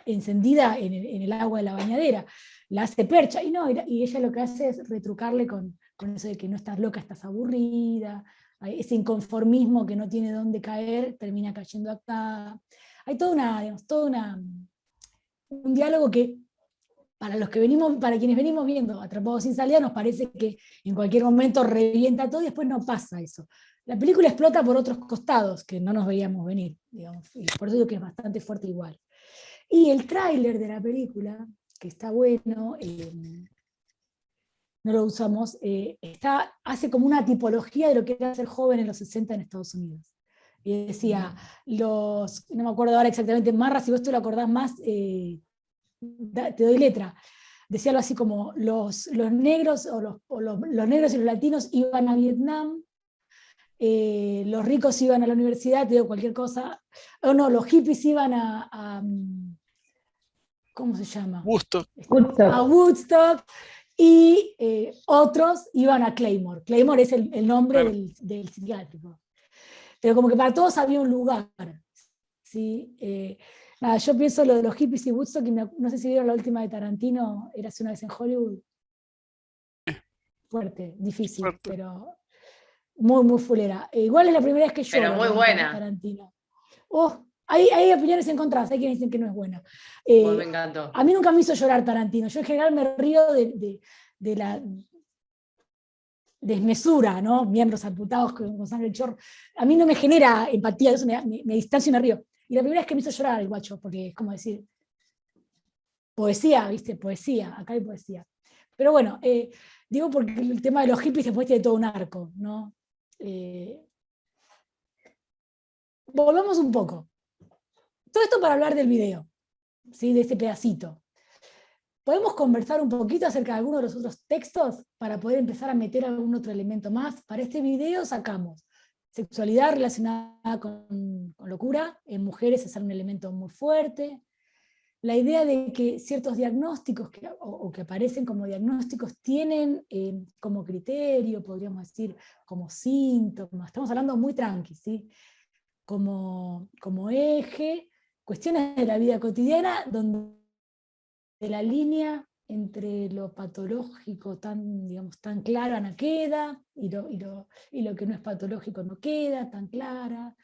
A: encendida en el agua de la bañadera, la hace percha, y no, y ella lo que hace es retrucarle con eso de que no estás loca, estás aburrida, ese inconformismo que no tiene dónde caer, termina cayendo acá. Hay un diálogo que para quienes venimos viendo Atrapados sin salida, nos parece que en cualquier momento revienta todo y después no pasa eso. La película explota por otros costados que no nos veíamos venir, digamos, y por eso digo que es bastante fuerte igual. Y el tráiler de la película, que está bueno, no lo usamos, hace como una tipología de lo que era ser joven en los 60 en Estados Unidos. Y decía, no me acuerdo ahora exactamente, Marra, si vos te lo acordás más, te doy letra. Decía algo así como, los negros los negros y los latinos iban a Vietnam, los ricos iban a la universidad, te digo cualquier cosa, o no, los hippies iban a ¿cómo se llama?
C: Woodstock.
A: A Woodstock, y otros iban a Claymore. Claymore es el nombre del psiquiátrico. Pero como que para todos había un lugar. ¿Sí? Nada, yo pienso lo de los hippies y Woodstock, y no sé si vieron la última de Tarantino, Érase una vez en Hollywood. Fuerte, difícil, pero muy, muy fulera. Igual es la primera vez que lloro.
J: Pero muy buena.
A: Tarantino. Hay opiniones encontradas, hay quienes dicen que no es buena.
J: Me encantó.
A: A mí nunca me hizo llorar Tarantino. Yo en general me río de la desmesura, ¿no? Miembros amputados con sangre en chorro. A mí no me genera empatía, eso me distancio y me río. Y la primera vez que me hizo llorar el guacho, porque es como decir, poesía, ¿viste? Poesía, acá hay poesía. Pero bueno, digo porque el tema de los hippies después tiene todo un arco, ¿no? Volvamos un poco. Todo esto para hablar del video, ¿sí? De este pedacito. ¿Podemos conversar un poquito acerca de alguno de los otros textos para poder empezar a meter algún otro elemento más? Para este video sacamos sexualidad relacionada con locura, en mujeres es un elemento muy fuerte. La idea de que ciertos diagnósticos que aparecen como diagnósticos tienen como criterio, podríamos decir, como síntomas, estamos hablando muy tranqui, ¿sí? Como eje, cuestiones de la vida cotidiana, donde la línea entre lo patológico tan clara no queda, y lo que no es patológico no queda tan clara.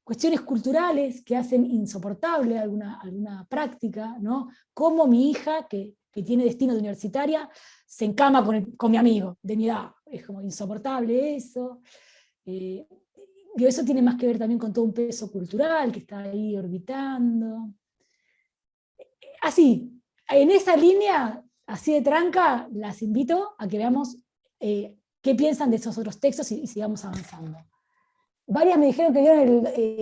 A: Cuestiones culturales que hacen insoportable alguna práctica, ¿no? Como mi hija, que tiene destino de universitaria, se encama con mi amigo de mi edad. Es como insoportable eso. Y eso tiene más que ver también con todo un peso cultural que está ahí orbitando. Así, en esa línea, así de tranca, las invito a que veamos qué piensan de esos otros textos y sigamos avanzando. Varias me dijeron que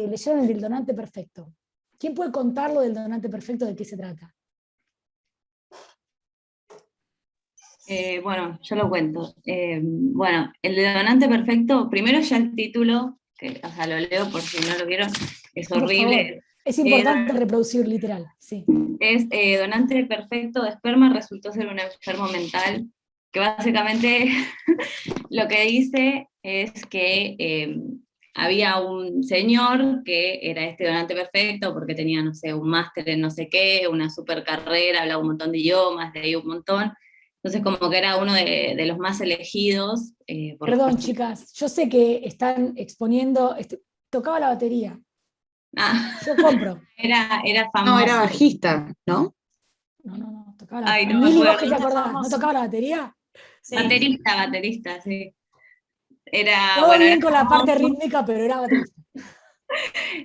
A: leyeron el del donante perfecto. ¿Quién puede contar lo del donante perfecto, de qué se trata?
E: Bueno, yo lo cuento. Bueno, el de donante perfecto, primero ya el título, o sea, lo leo por si no lo vieron, es horrible.
A: Es importante reproducir literal, sí.
E: Es donante perfecto de esperma, resultó ser un enfermo mental, que básicamente lo que dice es que había un señor que era este donante perfecto porque tenía, no sé, un máster en no sé qué, una super carrera, hablaba un montón de idiomas, leía un montón. Entonces como que era uno de los más elegidos.
A: Perdón, chicas, yo sé que están exponiendo, tocaba la batería. Yo compro.
E: Era famoso.
M: No, era bajista, ¿no?
A: No, tocaba la
E: batería.
A: Mili, ¿vos qué te acordás? ¿No tocaba la batería?
E: Sí. Baterista, sí. Era,
A: todo
E: bueno,
A: bien
E: era
A: con la parte rítmica, pero era baterista.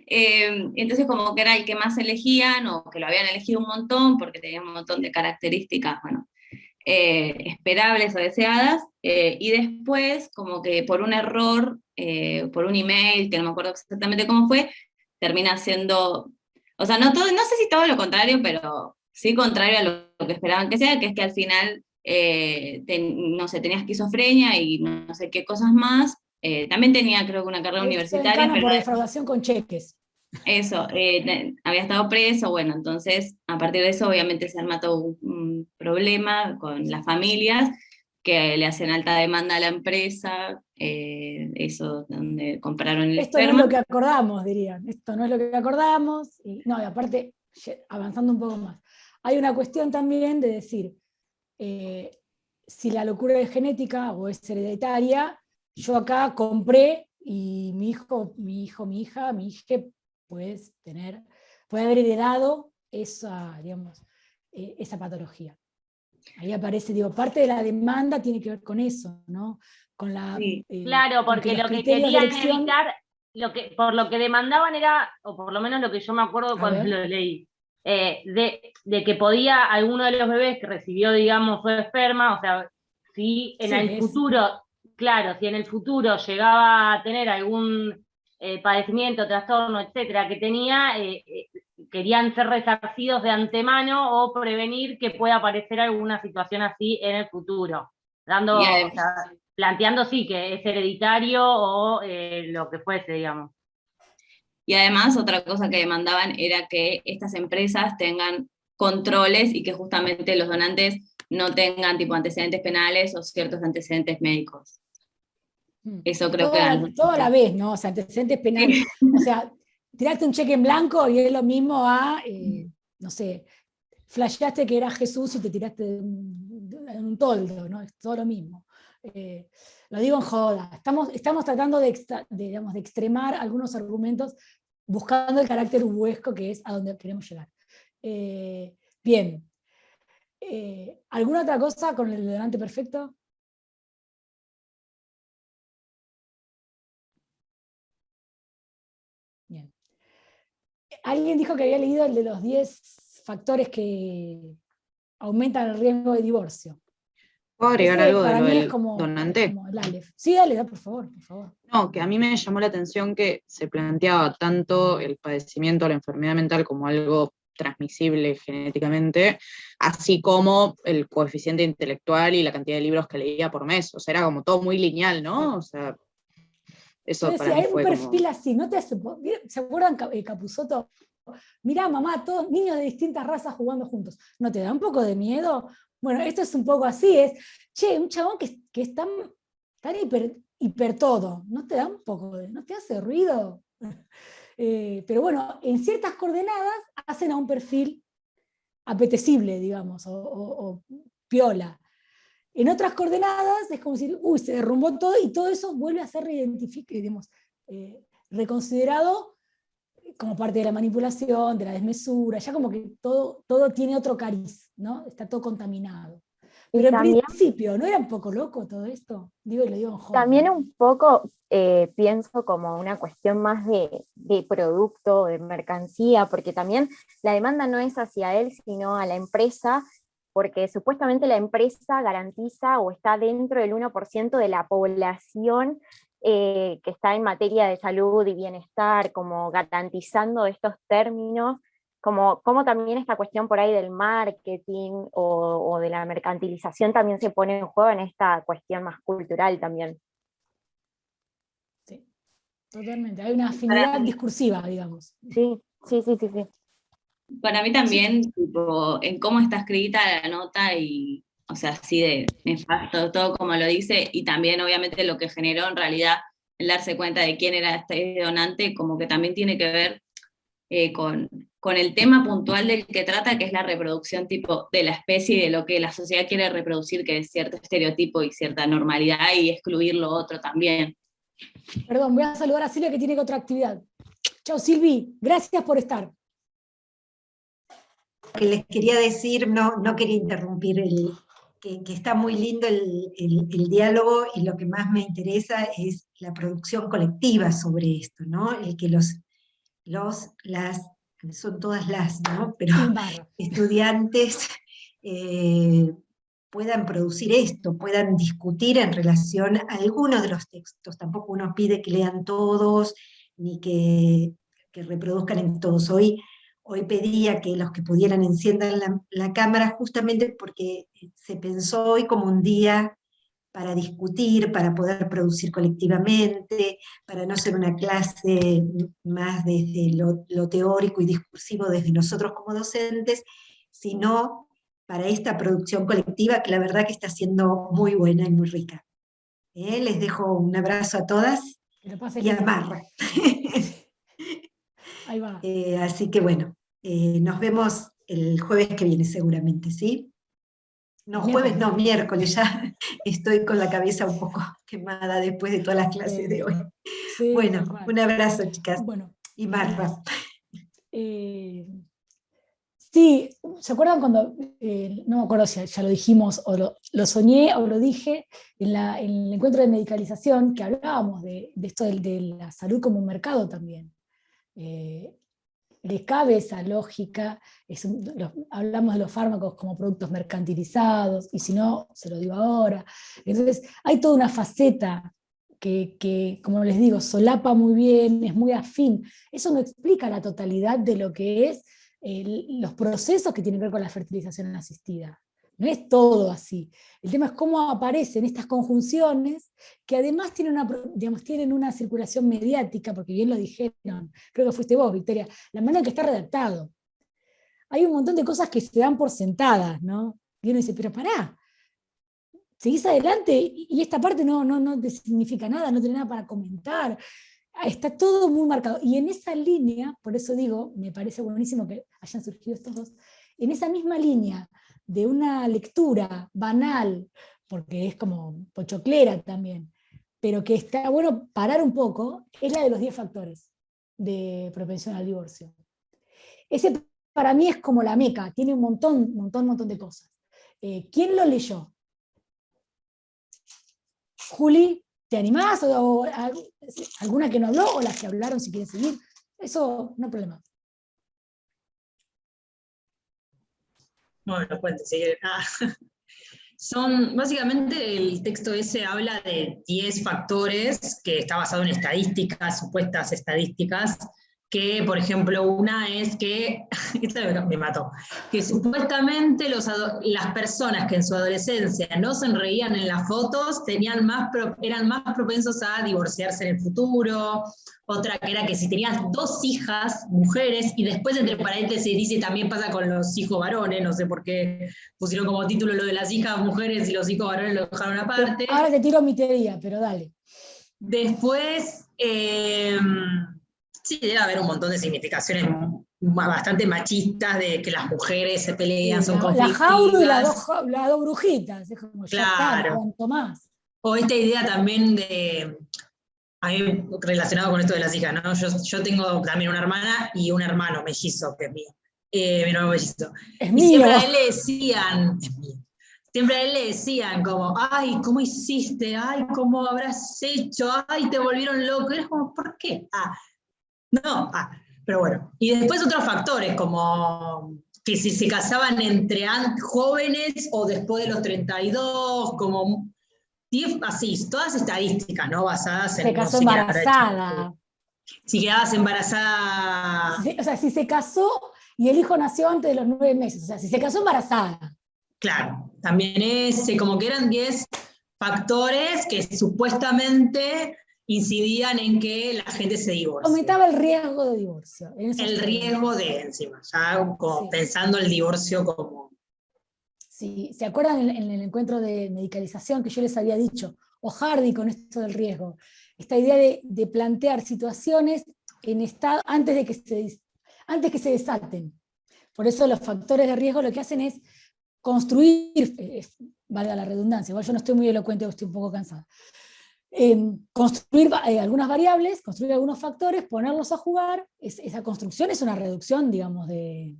E: Entonces como que era el que más elegían, o que lo habían elegido un montón, porque tenía un montón de características, bueno, esperables o deseadas, y después como que por un error, por un email, que no me acuerdo exactamente cómo fue, termina siendo, o sea, no sé si todo lo contrario, pero sí contrario a lo que esperaban que sea, que es que al final, no sé, tenía esquizofrenia y no sé qué cosas más. También tenía, creo que una carrera universitaria. Pero
A: por defraudación con cheques.
E: Eso, había estado preso, bueno, entonces a partir de eso obviamente se arma todo un problema con las familias, que le hacen alta demanda a la empresa, eso donde compraron el
A: Esto no
E: esperma.
A: es lo que acordamos, dirían. Esto no es lo que acordamos. Y aparte, avanzando un poco más, hay una cuestión también de decir, si la locura es genética o es hereditaria, yo acá compré y mi hija, mi hija puede haber heredado esa, digamos, esa patología. Ahí aparece, parte de la demanda tiene que ver con eso, ¿no? Con la,
L: claro, porque
A: con
L: lo que
A: criterios de
L: querían
A: elección,
L: evitar, por lo que demandaban era, o por lo menos lo que yo me acuerdo cuando lo leí, de que podía alguno de los bebés que recibió, digamos, su esperma, o sea, si en el futuro, claro, si en el futuro llegaba a tener algún padecimiento, trastorno, etcétera, que tenía, querían ser resarcidos de antemano o prevenir que pueda aparecer alguna situación así en el futuro, dando, planteando sí que es hereditario o lo que fuese, digamos.
E: Y además otra cosa que demandaban era que estas empresas tengan controles y que justamente los donantes no tengan tipo antecedentes penales o ciertos antecedentes médicos. Eso creo que eran...
A: Toda a la vez, ¿no? O sea, antecedentes penales. O sea, tiraste un cheque en blanco y es lo mismo a, no sé, flasheaste que era Jesús y te tiraste en un toldo, ¿no? Es todo lo mismo. Lo digo en joda. Estamos tratando digamos, de extremar algunos argumentos buscando el carácter huesco que es a donde queremos llegar. Bien. ¿Alguna otra cosa con el donante perfecto? Bien. Alguien dijo que había leído el de los 10 factores que aumentan el riesgo de divorcio.
M: ¿Puedo agregar algo de
A: para
M: lo
A: mí
M: del
A: es como,
M: donante?
A: como el Aleph. Sí, dale, por favor.
M: No, que a mí me llamó la atención que se planteaba tanto el padecimiento o la enfermedad mental como algo transmisible genéticamente, así como el coeficiente intelectual y la cantidad de libros que leía por mes. O sea, era como todo muy lineal, ¿no? O sea, eso
A: Yo
M: para
A: decía,
M: mí
A: hay un
M: fue
A: perfil
M: como...
A: así, ¿no te hace? ¿Se acuerdan Capusotto? Mirá, mamá, todos niños de distintas razas jugando juntos. ¿No te da un poco de miedo? Bueno, esto es un poco así, un chabón que es tan hiper todo, ¿no te da un poco no te hace ruido? Pero bueno, en ciertas coordenadas hacen a un perfil apetecible, digamos, o piola. En otras coordenadas es como decir, se derrumbó todo y todo eso vuelve a ser reconsiderado como parte de la manipulación, de la desmesura, ya como que todo tiene otro cariz, ¿no? Está todo contaminado. Pero en principio, ¿no era un poco loco todo esto? Lo digo en joven.
N: También un poco pienso como una cuestión más de producto, de mercancía, porque también la demanda no es hacia él, sino a la empresa, porque supuestamente la empresa garantiza o está dentro del 1% de la población que está en materia de salud y bienestar, como garantizando estos términos, como también esta cuestión por ahí del marketing o de la mercantilización también se pone en juego en esta cuestión más cultural también.
A: Sí, totalmente. Hay una afinidad discursiva, digamos.
N: Sí.
E: Para mí también, tipo, en cómo está escrita la nota y, o sea, así de nefasto, todo como lo dice, y también obviamente lo que generó en realidad el darse cuenta de quién era este donante, como que también tiene que ver con el tema puntual del que trata, que es la reproducción tipo de la especie y de lo que la sociedad quiere reproducir, que es cierto estereotipo y cierta normalidad, y excluir lo otro también.
A: Perdón, voy a saludar a Silvia que tiene otra actividad. Chao Silvi, gracias por estar.
F: Que les quería decir, no quería interrumpir, que está muy lindo el diálogo y lo que más me interesa es la producción colectiva sobre esto, ¿no? El que son todas las, ¿no? Pero estudiantes puedan producir esto, puedan discutir en relación a algunos de los textos. Tampoco uno pide que lean todos, ni que reproduzcan en todos. Hoy pedía que los que pudieran enciendan la cámara justamente porque se pensó hoy como un día para discutir, para poder producir colectivamente, para no ser una clase más desde lo teórico y discursivo desde nosotros como docentes, sino para esta producción colectiva que la verdad que está siendo muy buena y muy rica. Les dejo un abrazo a todas y a Marra.
A: Ahí va.
F: Así que bueno, nos vemos el jueves que viene seguramente, ¿sí? No, jueves no, miércoles, ya estoy con la cabeza un poco quemada después de todas las clases de hoy.
A: Sí,
F: bueno,
A: normal.
F: un abrazo, chicas.
A: Bueno,
F: y Marra.
A: Sí, ¿se acuerdan cuando, no me acuerdo si ya lo dijimos o lo soñé o lo dije, en el encuentro de medicalización, que hablábamos de esto de la salud como un mercado también? Le cabe esa lógica, hablamos de los fármacos como productos mercantilizados, y si no, se lo digo ahora. Entonces, hay toda una faceta que, como les digo, solapa muy bien, es muy afín. Eso no explica la totalidad de lo que es los procesos que tienen que ver con la fertilización asistida. No es todo así. El tema es cómo aparecen estas conjunciones que además tienen una circulación mediática, porque bien lo dijeron, creo que fuiste vos, Victoria, la manera en que está redactado. Hay un montón de cosas que se dan por sentadas, ¿no? Y uno dice, pero pará, seguís adelante y esta parte no te significa nada, no tiene nada para comentar. Está todo muy marcado. Y en esa línea, por eso digo, me parece buenísimo que hayan surgido estos dos, en esa misma línea de una lectura banal, porque es como pochoclera también, pero que está bueno parar un poco, es la de los 10 factores de propensión al divorcio. Ese para mí es como la meca, tiene un montón de cosas. ¿Quién lo leyó? Juli, ¿te animás? ¿O alguna que no habló? ¿O las que hablaron si quieren seguir? Eso no hay problema.
G: Bueno, cuente, si quieren. Son, básicamente el texto ese habla de 10 factores que está basado en estadísticas, supuestas estadísticas, que por ejemplo una es que, esta me mató, que supuestamente las personas que en su adolescencia no sonreían en las fotos eran más propensos a divorciarse en el futuro. Otra que era que si tenías 2 hijas, mujeres, y después entre paréntesis dice también pasa con los hijos varones, no sé por qué pusieron como título lo de las hijas mujeres y los hijos varones lo dejaron aparte.
A: Ahora te tiro mi teoría, pero dale.
G: Después, sí, debe haber un montón de significaciones bastante machistas de que las mujeres se pelean, son conflictivas.
A: La Jauru y las dos brujitas, es como
G: claro.
A: Ya está, cuanto más.
G: O esta idea también de... A mí, relacionado con esto de las hijas, ¿no? Yo tengo también una hermana y un hermano mellizo, que es mío. Mi hermano mellizo.
A: Es
G: y
A: mío.
G: Siempre a él le decían, es mío. Siempre a él le decían como, ay, ¿cómo hiciste? Ay, ¿cómo habrás hecho? Ay, te volvieron loco. Y era como, ¿por qué? Pero bueno. Y después otros factores, como que si se casaban entre jóvenes o después de los 32, como... Así, todas estadísticas, ¿no? Basadas en...
A: Se casó embarazada.
G: Si quedabas embarazada...
A: O sea, si se casó y el hijo nació antes de los 9 meses. O sea, si se casó embarazada.
G: Claro, también como que eran 10 factores que supuestamente incidían en que la gente se divorcie.
A: Aumentaba el riesgo de divorcio.
G: El riesgo de encima, ya como pensando el divorcio como...
A: Sí, ¿se acuerdan en el encuentro de medicalización que yo les había dicho? O Hardy con esto del riesgo. Esta idea de plantear situaciones en estado antes que se desaten. Por eso los factores de riesgo lo que hacen es construir, valga la redundancia, igual yo no estoy muy elocuente, estoy un poco cansada. Construir algunas variables, construir algunos factores, ponerlos a jugar. Esa construcción es una reducción, digamos, del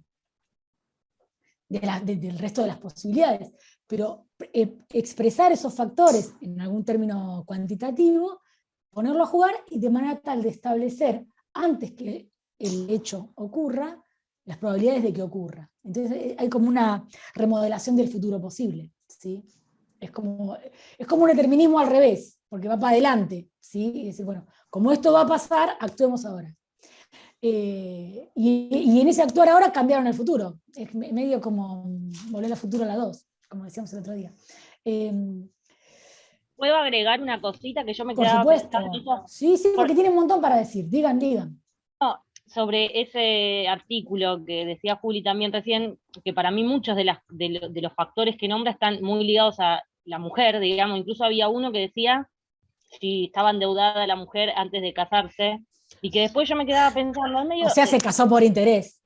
A: resto de las posibilidades, pero expresar esos factores en algún término cuantitativo, ponerlo a jugar y de manera tal de establecer, antes que el hecho ocurra, las probabilidades de que ocurra. Entonces hay como una remodelación del futuro posible, ¿sí? Es como un determinismo al revés, porque va para adelante, ¿sí? Y decir, bueno, como esto va a pasar, actuemos ahora. Y en ese actuar ahora cambiaron el futuro. Es medio como volver al futuro a la 2, como decíamos el otro día.
L: ¿Puedo agregar una cosita que yo me
A: Por
L: quedaba
A: supuesto.
L: pensando?
A: Sí, porque tiene un montón para decir. Digan.
L: No,
O: sobre ese artículo que decía Juli también recién, que para mí muchos de los factores que nombra están muy ligados a la mujer, digamos, incluso había uno que decía si estaba endeudada la mujer antes de casarse, y que después yo me quedaba pensando, medio,
A: o sea, se casó por interés.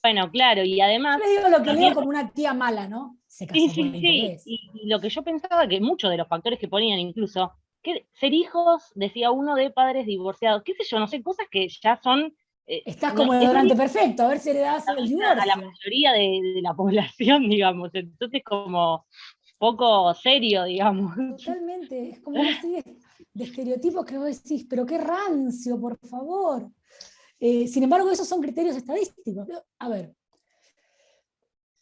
O: Bueno, claro, y además...
A: Yo le digo lo que
O: también,
A: leo como una tía mala, ¿no? Se casó
O: sí,
A: por interés.
O: y lo que yo pensaba, que muchos de los factores que ponían incluso, que ser hijos, decía uno, de padres divorciados, qué sé yo, no sé, cosas que ya son...
A: Estás como el donante perfecto, a ver si le das el divorcio.
O: A la mayoría de la población, digamos, entonces como poco serio, digamos.
A: Totalmente, es como una serie de estereotipos que vos decís, pero qué rancio, por favor. Sin embargo, esos son criterios estadísticos. A ver,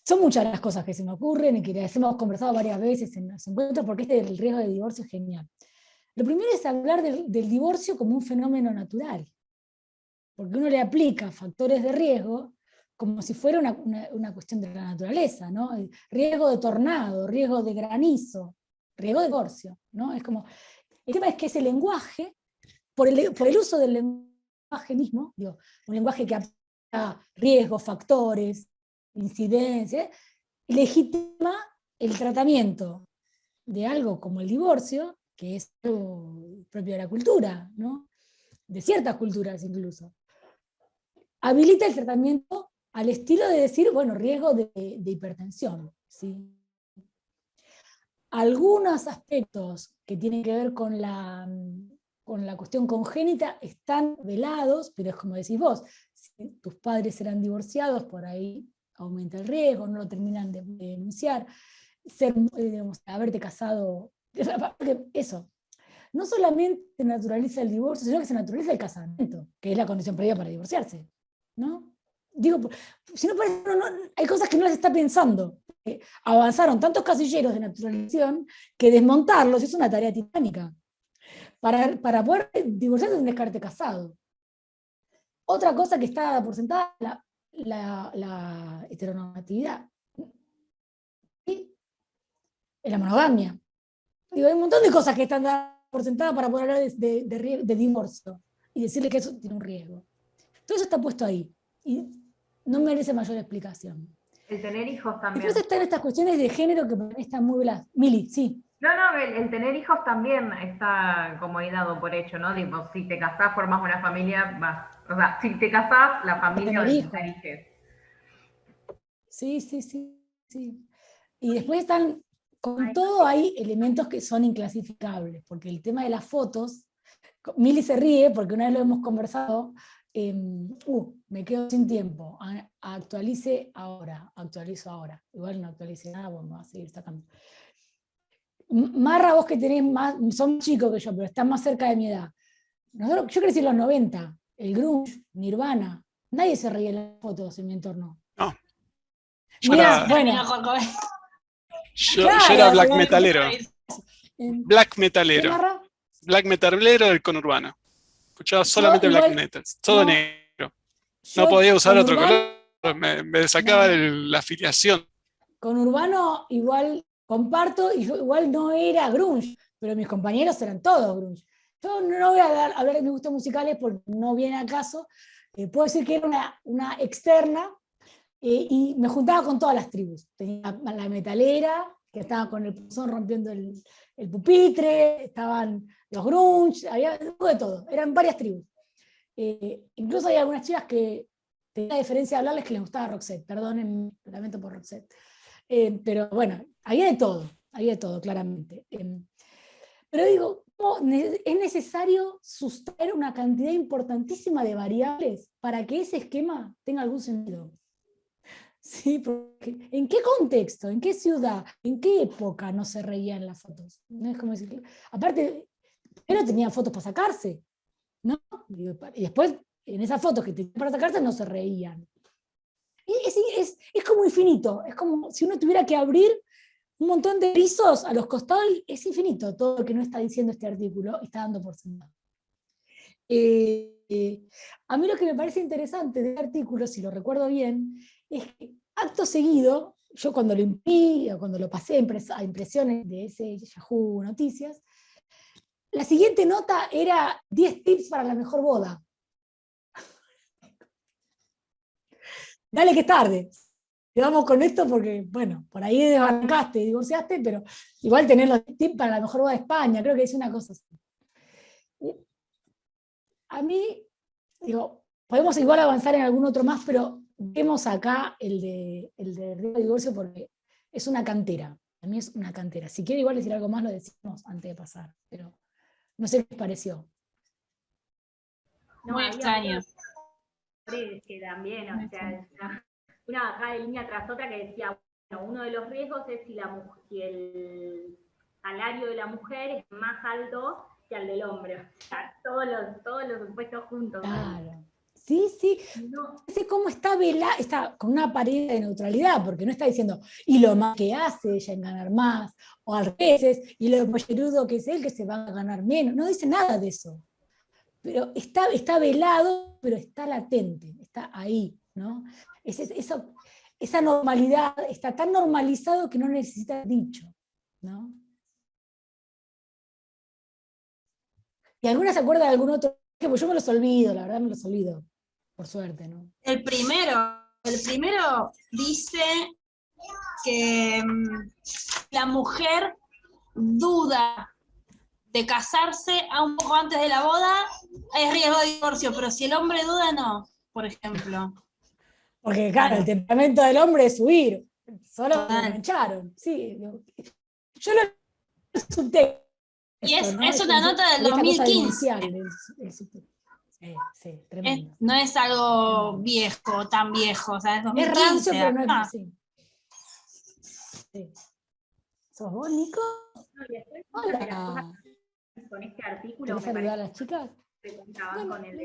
A: son muchas las cosas que se me ocurren y que las hemos conversado varias veces en los encuentros, porque el riesgo de divorcio es genial. Lo primero es hablar del divorcio como un fenómeno natural, porque uno le aplica factores de riesgo como si fuera una cuestión de la naturaleza, ¿no? Riesgo de tornado, riesgo de granizo, riesgo de divorcio, ¿no? Es como, el tema es que ese lenguaje, por el uso del lenguaje mismo, digo, un lenguaje que aplica riesgos, factores, incidencias, legitima el tratamiento de algo como el divorcio, que es algo propio de la cultura, ¿no? De ciertas culturas incluso. Habilita el tratamiento al estilo de decir, bueno, riesgo de hipertensión, ¿sí? Algunos aspectos que tienen que ver con la cuestión congénita están velados, pero es como decís vos, si tus padres eran divorciados, por ahí aumenta el riesgo, no lo terminan de denunciar, digamos, haberte casado, eso. No solamente se naturaliza el divorcio, sino que se naturaliza el casamiento, que es la condición previa para divorciarse, ¿no? Digo, si no parece, hay cosas que no las está pensando. Avanzaron tantos casilleros de naturalización que desmontarlos es una tarea titánica. Para poder divorciarse tenés que haberte casado. Otra cosa que está por sentada, la heteronormatividad. ¿Sí? Es la monogamia. Digo, hay un montón de cosas que están por sentada para poder hablar de divorcio y decirle que eso tiene un riesgo. Todo eso está puesto ahí y no merece mayor explicación.
B: El tener hijos también.
A: Después están estas cuestiones de género que para mí están muy veladas. Mili, sí.
B: No, el tener hijos también está como ahí dado por hecho, ¿no? Tipo, si te casás, formás una familia, vas. O sea, si te casás, la familia va a tener hijos.
A: Sí. Y después están, con todo hay elementos que son inclasificables, porque el tema de las fotos, Mili se ríe porque una vez lo hemos conversado, me quedo sin tiempo, actualizo ahora, igual no actualice nada, bueno, me va a seguir sacando. Marra, vos que tenés más, son chicos que yo, pero están más cerca de mi edad. Yo crecí en los 90, el grunge, Nirvana, nadie se reía en las fotos en mi entorno.
C: No.
A: Mirá, bueno.
C: Yo era black metalero. Black metalero. Black metalero del conurbano. Escuchaba solamente black metal, todo negro. No podía usar otro color, me sacaba la afiliación.
A: Conurbano igual comparto, y yo igual no era grunge, pero mis compañeros eran todos grunge. Yo no voy a hablar de mis gustos musicales porque no viene al caso. Puedo decir que era una externa, y me juntaba con todas las tribus. Tenía la metalera, que estaba con el puzón rompiendo el pupitre, estaban los grunge, había de todo, eran varias tribus. Incluso hay algunas chicas que tenía la diferencia de hablarles que les gustaba Roxette, perdonen, lamento por Roxette. Pero bueno, había de todo, claramente. Pero digo, es necesario sustraer una cantidad importantísima de variables para que ese esquema tenga algún sentido. Sí, porque ¿en qué contexto? ¿En qué ciudad? ¿En qué época no se reían las fotos? No es como decir, aparte, primero tenían fotos para sacarse, ¿no? Y después, en esas fotos que tenían para sacarse, no se reían. Y es como infinito, es como si uno tuviera que abrir un montón de rizos a los costados, es infinito todo lo que no está diciendo este artículo, está dando por sentado. A mí lo que me parece interesante del artículo, si lo recuerdo bien, es que acto seguido, yo cuando lo imprimí, o cuando lo pasé a impresiones de ese Yahoo Noticias, la siguiente nota era 10 tips para la mejor boda. dale que es tarde. Quedamos con esto porque, bueno, por ahí desbarrancaste, divorciaste, pero igual tenés los tips para la mejor boda de España, creo que es una cosa así. A mí, digo, podemos igual avanzar en algún otro más, pero vemos acá el de Río de Divorcio porque es una cantera. A mí es una cantera. Si quiere igual decir algo más, lo decimos antes de pasar, pero no sé qué les pareció.
L: No,
D: muy extraño.
L: Que también, o sea, una bajada de línea tras otra que decía, bueno, uno de los riesgos es si el salario de la mujer es más alto que el del hombre. O sea, todos los impuestos juntos.
A: Claro. Sí, sí. No sé cómo está velada, está con una pared de neutralidad, porque no está diciendo, y lo más que hace ella en ganar más, o al revés, y lo pollerudo que es él que se va a ganar menos. No dice nada de eso. Pero está velado, pero está latente, está ahí, ¿no? Esa normalidad está tan normalizado que no necesita dicho, ¿no? ¿Y alguna se acuerda de algún otro? Pues yo me los olvido, la verdad me los olvido, por suerte, ¿no?
D: El primero dice que la mujer duda de casarse a un poco antes de la boda, es riesgo de divorcio, pero si el hombre duda, no, por ejemplo.
A: Porque claro, el temperamento del hombre es huir, solo me engancharon, sí. Yo lo resulté.
D: Y es una nota del 2015.
A: Sí, tremendo.
D: No es algo viejo, tan viejo, o sea, es 2015.
A: Es rancio, pero no es así. Sí. ¿Sos vos, Nico? Hola.
L: Con este artículo
A: ¿Querés saludar a las chicas?
L: Con el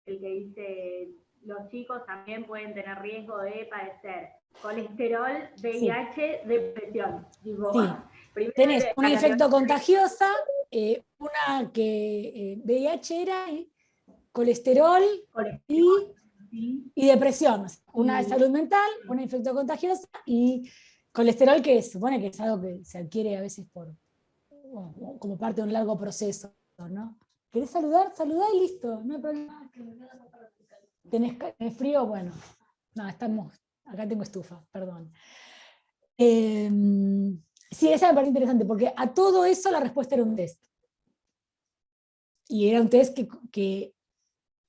L: que dice, los chicos también pueden tener riesgo de padecer colesterol, VIH, depresión. Digo,
A: sí. Tenés una infecto contagiosa, una que VIH era, colesterol y depresión. Una de salud mental, una infecto contagiosa y colesterol que supone que es algo que se adquiere a veces como parte de un largo proceso, ¿no? ¿Querés saludar? Saludá y listo, no hay problema. ¿Tenés frío? Bueno, no, acá tengo estufa, perdón. Sí, esa me parece interesante, porque a todo eso la respuesta era un test. Y era un test que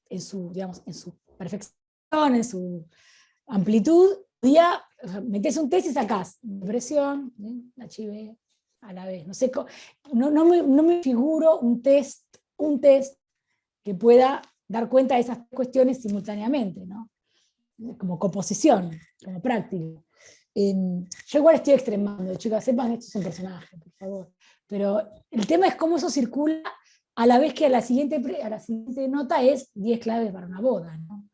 A: en su perfección, en su amplitud, metés un test y sacás depresión, HIV, a la vez. No sé, no me figuro un test que pueda dar cuenta de esas cuestiones simultáneamente, ¿no? Como composición, como práctica. Yo igual estoy extremando, chicas, sepan, esto es un personaje, por favor. Pero el tema es cómo eso circula a la vez que a la siguiente nota es 10 claves para una boda, ¿no?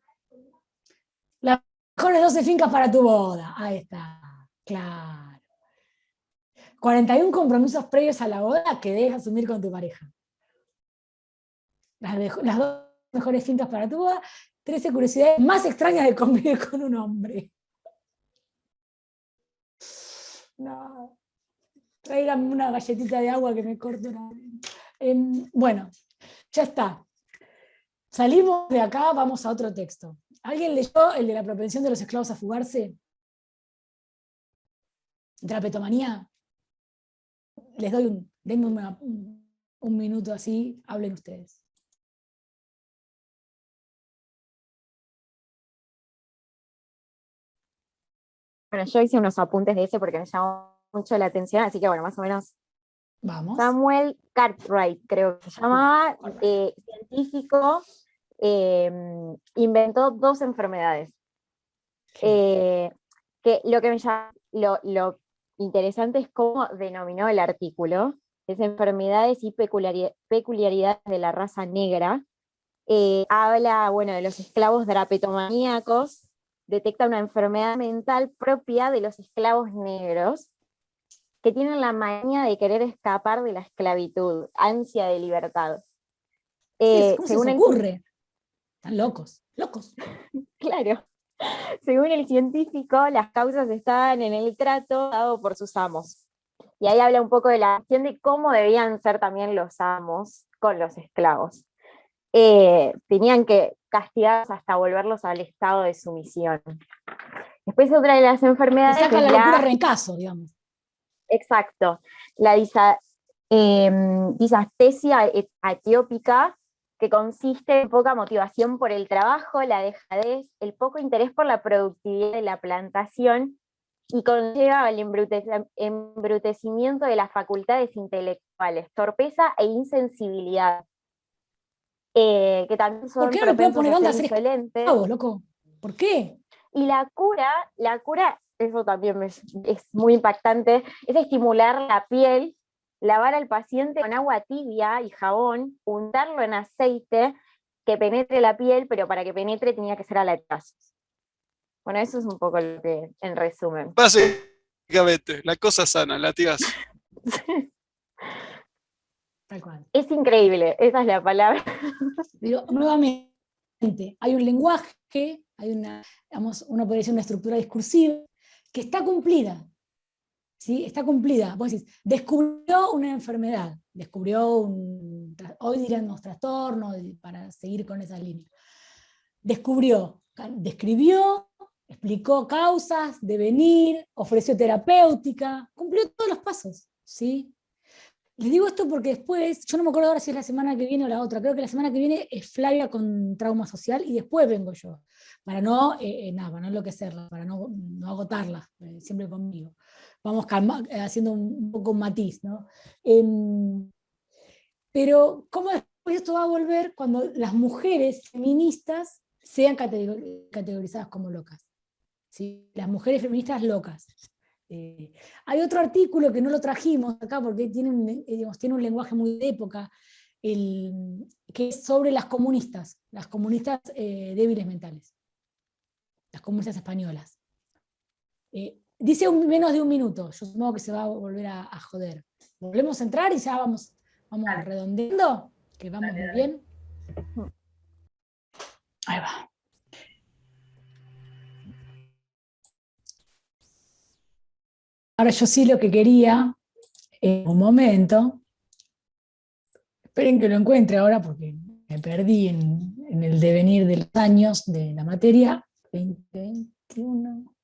A: Las mejores 12 fincas para tu boda. Ahí está, claro. 41 compromisos previos a la boda que debes asumir con tu pareja. Las 2 mejores fincas para tu boda. 13 curiosidades más extrañas de convivir con un hombre. No. Tráigame una galletita de agua que me corte una... bueno, ya está. Salimos de acá, vamos a otro texto. ¿Alguien leyó el de la propensión de los esclavos a fugarse? ¿Drapetomanía? Les doy denme un minuto así, hablen ustedes.
N: Bueno, yo hice unos apuntes de ese porque me llamó mucho la atención, así que bueno, más o menos.
A: Vamos.
N: Samuel Cartwright, creo que se llamaba, científico, inventó 2 enfermedades. Que lo que lo interesante es cómo denominó el artículo, es enfermedades y peculiaridades de la raza negra. Habla, bueno, de los esclavos drapetomaníacos, detecta una enfermedad mental propia de los esclavos negros, que tienen la manía de querer escapar de la esclavitud, ansia de libertad.
A: ¿Cómo se les ocurre? Están locos.
N: Claro. Según el científico, las causas estaban en el trato dado por sus amos. Y ahí habla un poco de la cuestión de cómo debían ser también los amos con los esclavos. tenían que castigarlos hasta volverlos al estado de sumisión. Después otra de las enfermedades...
A: Saca la locura rencazo, digamos.
N: Exacto. La disastesia etiópica, que consiste en poca motivación por el trabajo, la dejadez, el poco interés por la productividad de la plantación, y conlleva el embrutecimiento de las facultades intelectuales, torpeza e insensibilidad, que también son
A: ¿por qué no le pueden
N: propensos
A: poner onda
N: a
A: a
N: ser
A: ser
N: insolentes.
A: esclavo, loco? ¿Por qué?
N: Y la cura, eso también es muy impactante, es estimular la piel, lavar al paciente con agua tibia y jabón, untarlo en aceite que penetre la piel, pero para que penetre tenía que ser a latigazos. Bueno, eso es un poco lo que, en resumen.
C: Básicamente, la cosa sana, latigazo.
A: Tal cual.
N: Es increíble, esa es la palabra.
A: Pero nuevamente, hay un lenguaje, hay digamos, uno podría decir una estructura discursiva que está cumplida. ¿Sí? Está cumplida. Vos decís, descubrió una enfermedad, hoy diríamos trastorno, para seguir con esas líneas. Describió, explicó causas, devenir, ofreció terapéutica, cumplió todos los pasos, ¿sí? Les digo esto porque después, yo no me acuerdo ahora si es la semana que viene o la otra, creo que la semana que viene es Flavia con trauma social y después vengo yo, para no enloquecerla, para no agotarla, siempre conmigo. Vamos haciendo un poco un matiz, ¿no? Pero ¿cómo después esto va a volver cuando las mujeres feministas sean categorizadas como locas? ¿Sí? Las mujeres feministas locas. Hay otro artículo que no lo trajimos acá porque tiene un lenguaje muy de época, que es sobre las comunistas débiles mentales, las comunistas españolas. Dice menos de un minuto, yo supongo que se va a volver a joder. Volvemos a entrar y ya vamos redondeando, que vamos muy bien. Ahí va. Ahora yo sí lo que quería, en un momento, esperen que lo encuentre ahora porque me perdí en el devenir de los años de la materia, 2021,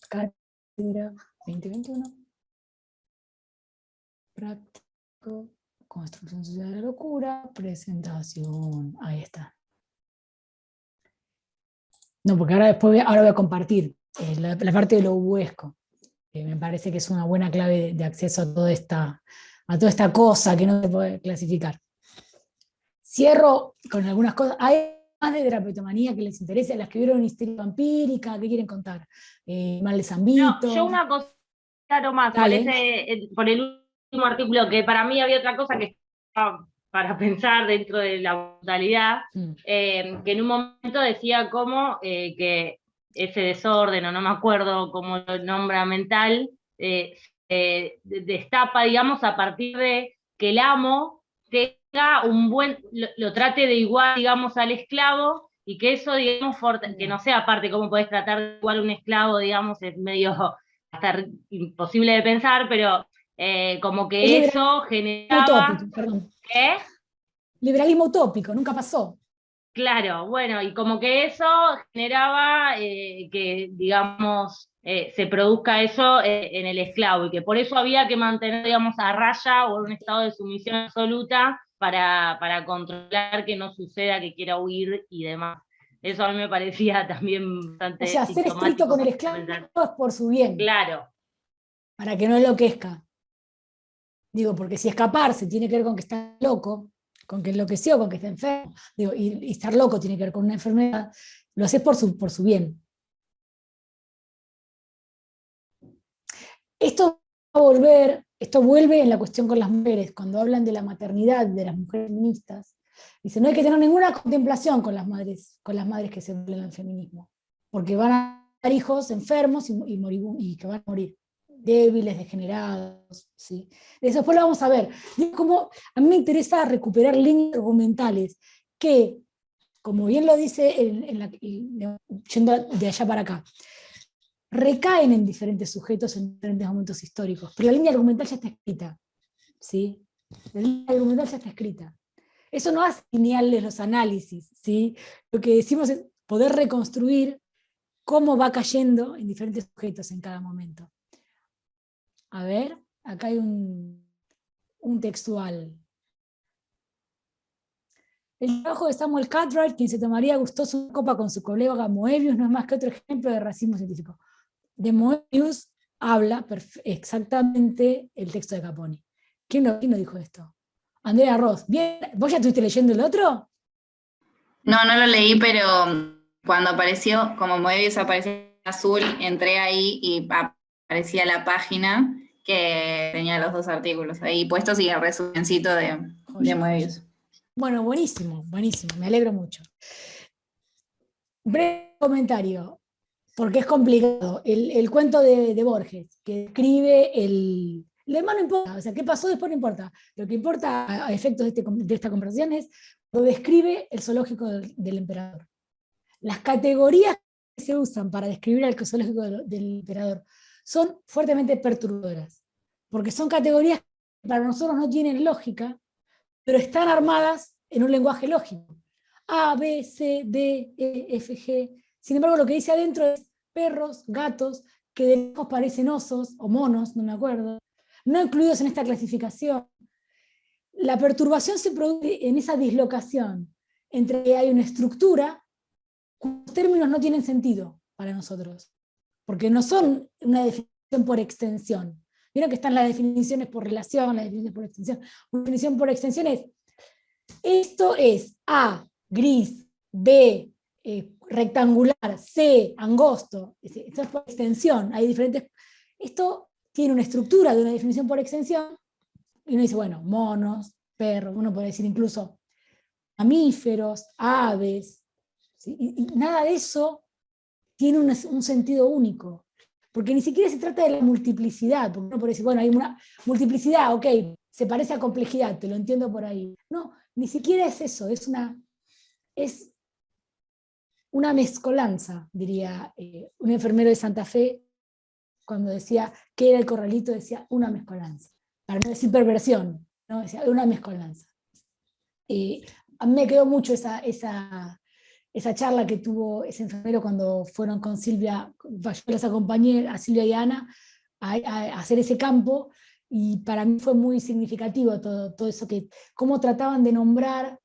A: cátedra 2021, práctico, construcción social de la locura, presentación, ahí está. No, porque ahora voy a compartir la parte de lo ubuesco. Me parece que es una buena clave de acceso a toda esta cosa que no se puede clasificar. Cierro con algunas cosas. ¿Hay más de terapeutomanía que les interese? ¿Las que vieron histeria vampírica? ¿Qué quieren contar? ¿Mal de Zambito?
O: No, yo una cosa nomás, por el último artículo, que para mí había otra cosa que estaba para pensar dentro de la brutalidad, que en un momento decía cómo que ese desorden, o no me acuerdo cómo lo nombra mental, destapa, digamos, a partir de que el amo tenga lo trate de igual, digamos, al esclavo, y que eso, digamos, que no sea aparte cómo podés tratar de igual a un esclavo, digamos, es medio hasta imposible de pensar, pero como que eso generaba...
A: Utópico, perdón.
O: ¿Qué?
A: Liberalismo utópico, nunca pasó.
O: Claro, bueno, y como que eso generaba que, digamos, se produzca eso en el esclavo, y que por eso había que mantener, digamos, a raya o en un estado de sumisión absoluta para controlar que no suceda, que quiera huir y demás. Eso a mí me parecía también bastante...
A: O sea, ser estricto con el esclavo es por su bien.
O: Claro.
A: Para que no enloquezca. Digo, porque si escaparse tiene que ver con que está loco, con que enloqueció, con que está enfermo, digo, y estar loco tiene que ver con una enfermedad, lo haces por su bien. Esto vuelve en la cuestión con las mujeres, cuando hablan de la maternidad de las mujeres feministas, dicen, no hay que tener ninguna contemplación con las madres que se vuelven al feminismo, porque van a dar hijos enfermos y que van a morir, débiles, degenerados, ¿sí? Eso después lo vamos a ver. Como a mí me interesa recuperar líneas argumentales que, como bien lo dice, yendo de allá para acá, recaen en diferentes sujetos en diferentes momentos históricos, pero la línea argumental ya está escrita, ¿sí? La línea argumental ya está escrita. Eso no hace lineales los análisis, ¿sí? Lo que decimos es poder reconstruir cómo va cayendo en diferentes sujetos en cada momento. A ver, acá hay un textual. El trabajo de Samuel Cartwright, quien se tomaría gustoso una copa con su colega Moebius, no es más que otro ejemplo de racismo científico. De Moebius habla exactamente el texto de Caponi. ¿Quién lo dijo esto? Andrea Ross. Bien, ¿vos ya estuviste leyendo el otro?
P: No, no lo leí, pero cuando apareció, como Moebius apareció en azul, entré ahí y aparecía la página que tenía los 2 artículos ahí puestos y el resumencito de Moebius.
A: Bueno, buenísimo, buenísimo, me alegro mucho. Breve comentario, porque es complicado. El cuento de Borges, que escribe el... Lo demás no importa, o sea, qué pasó después no importa. Lo que importa a efectos de esta conversación es lo describe el zoológico del emperador. Las categorías que se usan para describir al zoológico del emperador son fuertemente perturbadoras, porque son categorías que para nosotros no tienen lógica, pero están armadas en un lenguaje lógico. A, B, C, D, E, F, G. Sin embargo, lo que dice adentro es perros, gatos, que de lejos parecen osos o monos, no me acuerdo, no incluidos en esta clasificación. La perturbación se produce en esa dislocación entre que hay una estructura cuyos términos no tienen sentido para nosotros, porque no son una definición por extensión. Vieron que están las definiciones por relación, las definiciones por extensión. Una definición por extensión es, esto es A, gris, B, rectangular, C, angosto. Esto es por extensión, hay diferentes... Esto tiene una estructura de una definición por extensión, y uno dice, bueno, monos, perros, uno puede decir incluso mamíferos, aves, ¿sí? Y nada de eso tiene un sentido único, porque ni siquiera se trata de la multiplicidad, porque uno puede decir, bueno, hay una multiplicidad, ok, se parece a complejidad, te lo entiendo por ahí. No, ni siquiera es eso, es una mezcolanza, diría un enfermero de Santa Fe, cuando decía que era el corralito, decía una mezcolanza, para no decir perversión, ¿no? Decía una mezcolanza. A mí me quedó mucho esa charla que tuvo ese enfermero cuando fueron con Silvia, yo las acompañé a Silvia y a Ana a hacer ese campo, y para mí fue muy significativo todo eso, cómo trataban de nombrar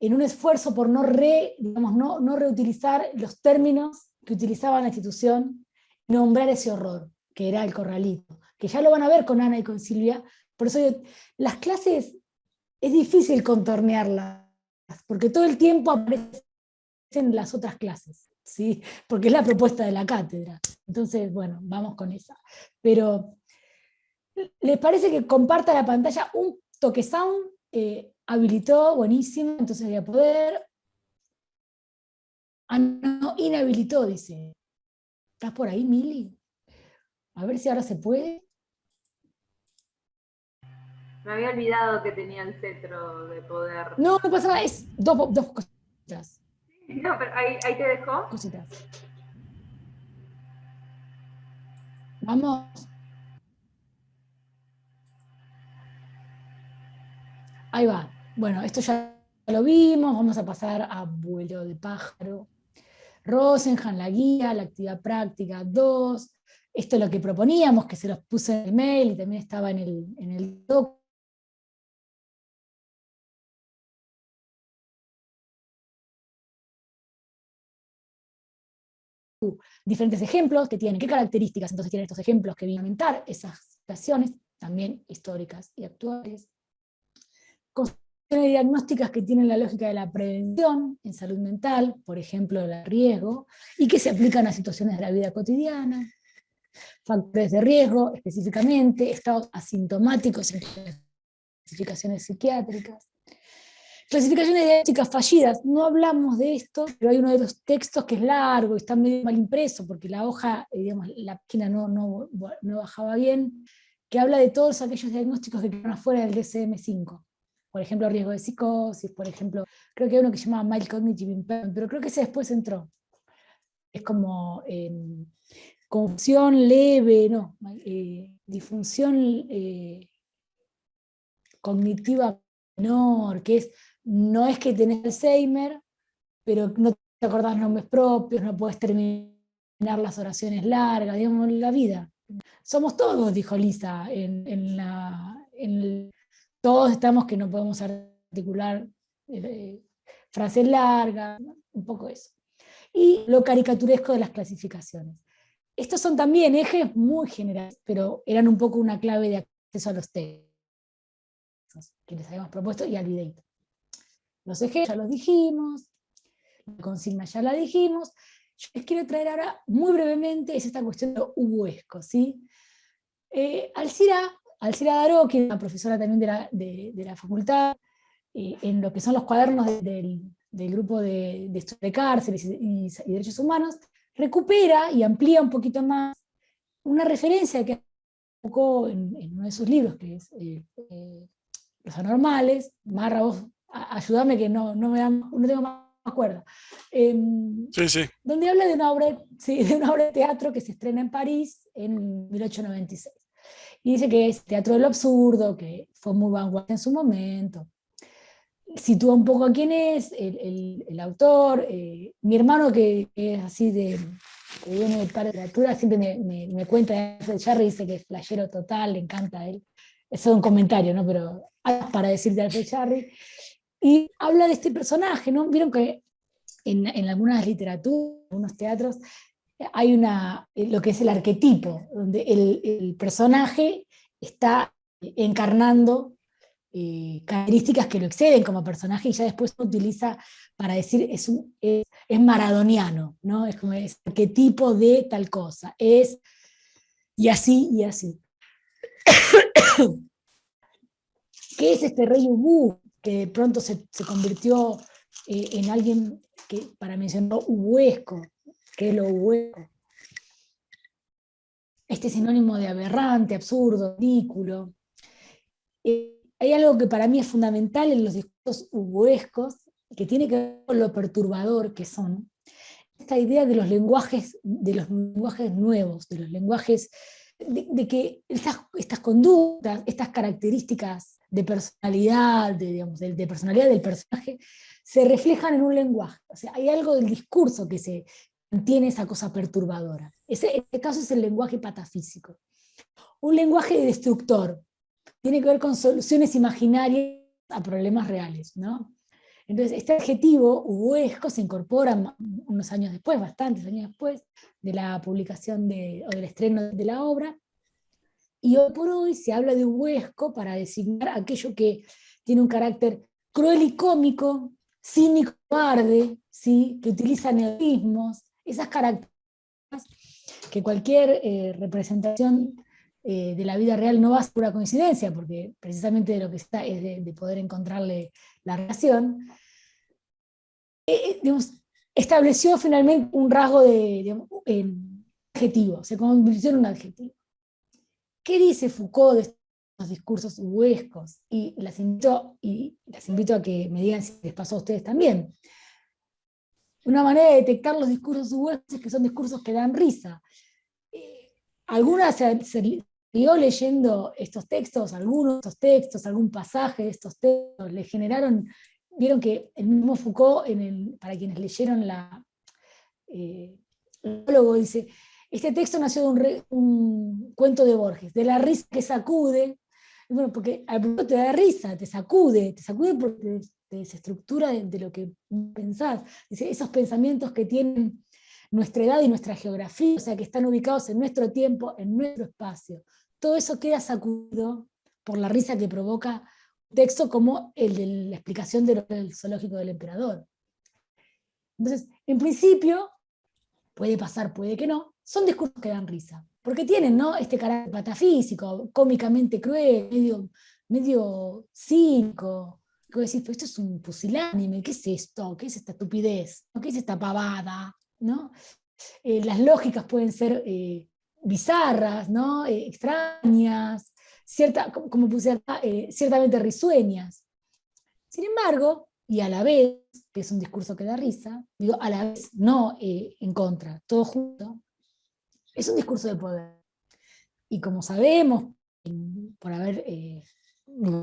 A: en un esfuerzo por no reutilizar los términos que utilizaba la institución, nombrar ese horror, que era el corralito, que ya lo van a ver con Ana y con Silvia. Por eso las clases es difícil contornearlas, porque todo el tiempo aparecen las otras clases, ¿sí? Porque es la propuesta de la cátedra. Entonces, bueno, vamos con esa. Pero, ¿les parece que comparta la pantalla? Un toque sound habilitó, buenísimo, entonces voy a poder... Ah, no, inhabilitó, dice. ¿Estás por ahí, Mili? A ver si ahora se puede.
B: Me había olvidado que tenía el cetro de poder.
A: No, no pasa nada, es dos cositas.
B: No, pero ahí te dejó.
A: Cositas. Vamos. Ahí va. Bueno, esto ya lo vimos, vamos a pasar a vuelo de pájaro. Rosenhan, la guía, la actividad práctica 2. Esto es lo que proponíamos, que se los puse en el mail y también estaba en el doc. Diferentes ejemplos que tienen, qué características entonces tienen estos ejemplos que vienen a aumentar esas situaciones, también históricas y actuales. Concepciones diagnósticas que tienen la lógica de la prevención en salud mental, por ejemplo, el riesgo, y que se aplican a situaciones de la vida cotidiana. Factores de riesgo, específicamente, estados asintomáticos en clasificaciones psiquiátricas. Clasificaciones diagnósticas fallidas, no hablamos de esto, pero hay uno de los textos que es largo y está medio mal impreso, porque la hoja, digamos, la página no bajaba bien, que habla de todos aquellos diagnósticos que quedan afuera del DSM-5. Por ejemplo, riesgo de psicosis, por ejemplo, creo que hay uno que se llama mild cognitive impairment, pero creo que ese después entró. Es como confusión leve, no, disfunción cognitiva menor, que es no es que tenés Alzheimer, pero no te acordás nombres propios, no podés terminar las oraciones largas, digamos, la vida. Somos todos, dijo Lisa, todos estamos que no podemos articular frases largas, un poco eso. Y lo caricaturesco de las clasificaciones. Estos son también ejes muy generales, pero eran un poco una clave de acceso a los textos que les habíamos propuesto, y al video. Los ejes ya los dijimos, la consigna ya la dijimos. Yo les quiero traer ahora, muy brevemente, es esta cuestión de lo ubuesco, ¿sí? Alcira Daró, que es una profesora también de la facultad, en lo que son los cuadernos del grupo de estudio de cárceles y derechos humanos, recupera y amplía un poquito más una referencia que Foucault en uno de sus libros, que es Los Anormales. Marra, vos ayúdame que no tengo más cuerda.
C: Sí.
A: Donde habla de una obra de teatro que se estrena en París en 1896. Y dice que es teatro del absurdo, que fue muy vanguardista en su momento. Sitúa un poco a quién es el autor. Mi hermano, que es así que viene de literatura, siempre me cuenta de Alfred Jarry, dice que es flashero total, le encanta a él. Eso es un comentario, ¿no? Pero para decir de Alfred Jarry. Y habla de este personaje, ¿no? Vieron que en algunas literaturas, en algunos teatros, hay lo que es el arquetipo, donde el personaje está encarnando características que lo exceden como personaje, y ya después se utiliza para decir es maradoniano, ¿no? Es como es arquetipo de tal cosa, y así y así. ¿Qué es este rey Ubú, que de pronto se convirtió en alguien que, para mencionarlo, ubuesco? ¿Qué es lo ubuesco? Este sinónimo de aberrante, absurdo, ridículo. Hay algo que para mí es fundamental en los discursos ubuescos, que tiene que ver con lo perturbador que son. Esta idea de los lenguajes nuevos, de los lenguajes, de que estas conductas, estas características de personalidad, de personalidad del personaje, se reflejan en un lenguaje. O sea, hay algo del discurso que se mantiene esa cosa perturbadora. En este caso es el lenguaje patafísico. Un lenguaje destructor. Tiene que ver con soluciones imaginarias a problemas reales, ¿no? Entonces, este adjetivo ubuesco se incorpora unos años después, bastantes años después, de la publicación o del estreno de la obra, y hoy por hoy se habla de ubuesco para designar aquello que tiene un carácter cruel y cómico, cínico, cobarde, ¿sí? Que utiliza neologismos, esas características que cualquier representación de la vida real no va a ser pura coincidencia, porque precisamente de lo que se está es de poder encontrarle la relación. Estableció finalmente un rasgo en adjetivo, se convirtió en un adjetivo. ¿Qué dice Foucault de estos discursos ubuescos? Y las invito a que me digan si les pasó a ustedes también. Una manera de detectar los discursos ubuescos es que son discursos que dan risa. Algunas se rió leyendo estos textos, algunos de estos textos, algún pasaje de estos textos, le generaron, vieron que el mismo Foucault, para quienes leyeron el prólogo, dice, este texto nació de un cuento de Borges, de la risa que sacude, y bueno, porque al principio te da risa, te sacude porque te desestructura de lo que pensás. Dice, esos pensamientos que tienen nuestra edad y nuestra geografía, o sea, que están ubicados en nuestro tiempo, en nuestro espacio. Todo eso queda sacudido por la risa que provoca un texto como el de la explicación del zoológico del emperador. Entonces, en principio, puede pasar, puede que no, son discursos que dan risa, porque tienen, ¿no?, este carácter patafísico, cómicamente cruel, medio cínico. ¿Cómo decís? Pero esto es un pusilánime, ¿qué es esto? ¿Qué es esta estupidez? ¿Qué es esta pavada? ¿No? Las lógicas pueden ser bizarras, ¿no? Extrañas, como puse acá, ciertamente risueñas. Sin embargo, y a la vez, que es un discurso que da risa, digo a la vez, no en contra, todo junto, es un discurso de poder. Y como sabemos, por haber,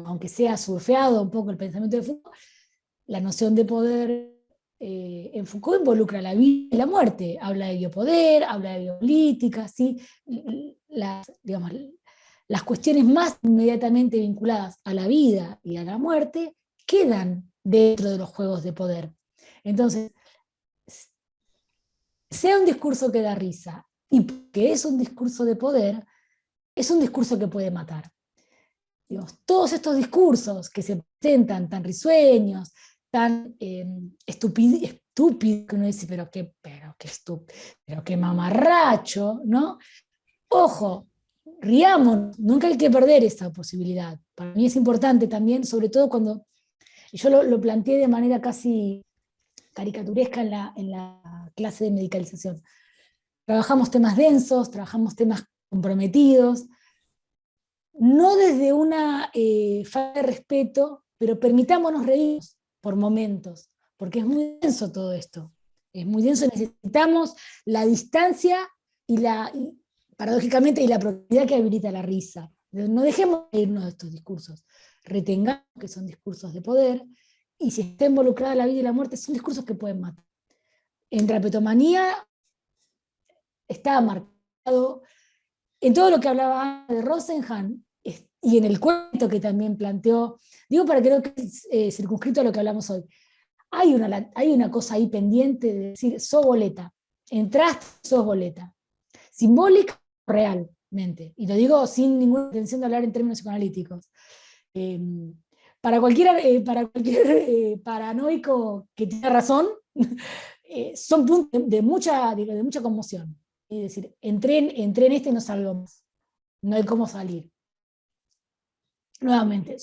A: aunque sea surfeado un poco el pensamiento de Foucault, la noción de poder en Foucault involucra la vida y la muerte, habla de biopoder, habla de biopolítica, ¿sí? Digamos, las cuestiones más inmediatamente vinculadas a la vida y a la muerte quedan dentro de los juegos de poder. Entonces, sea un discurso que da risa y que es un discurso de poder, es un discurso que puede matar. Digamos, todos estos discursos que se presentan tan risueños, tan estúpidos, que uno dice, pero qué estúpido, pero qué mamarracho, ¿no? Ojo, riamos, nunca hay que perder esa posibilidad. Para mí es importante también, sobre todo cuando, y yo lo planteé de manera casi caricaturesca en la clase de medicalización. Trabajamos temas densos, trabajamos temas comprometidos, no desde una falta de respeto, pero permitámonos reír por momentos, porque es muy denso todo esto. Es muy denso, necesitamos la distancia y paradójicamente, y la propiedad que habilita la risa. No dejemos de irnos de estos discursos. Retengamos que son discursos de poder, y si está involucrada la vida y la muerte, son discursos que pueden matar. En Drapetomanía está marcado, en todo lo que hablaba de Rosenhan, y en el cuento que también planteó, digo para que no quede circunscrito a lo que hablamos hoy, hay una cosa ahí pendiente de decir, sos boleta, entraste, sos boleta. Simbólica, realmente, y lo digo sin ninguna intención de hablar en términos psicoanalíticos. Para cualquier paranoico que tenga razón, son puntos de mucha conmoción. Es decir, entré en este y no salgo más. No hay cómo salir. Nuevamente,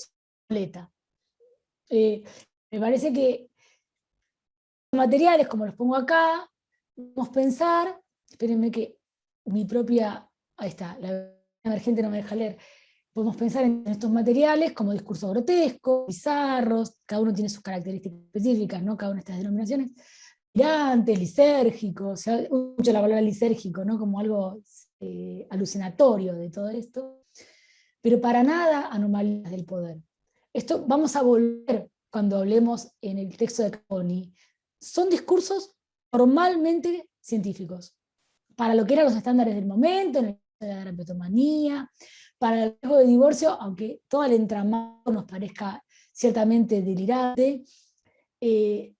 A: boleta. Me parece que materiales, como los pongo acá, podemos pensar, espérenme que mi propia, ahí está, la emergente no me deja leer, podemos pensar en estos materiales como discursos grotescos, bizarros, cada uno tiene sus características específicas, ¿no? Cada una de estas denominaciones, delirantes, lisérgicos, se habla mucho la palabra lisérgico, ¿no? Como algo alucinatorio de todo esto, pero para nada anomalías del poder. Esto vamos a volver cuando hablemos en el texto de Caponi. Son discursos formalmente científicos, para lo que eran los estándares del momento, en el caso de la drapetomanía, para el riesgo de divorcio, aunque todo el entramado nos parezca ciertamente delirante,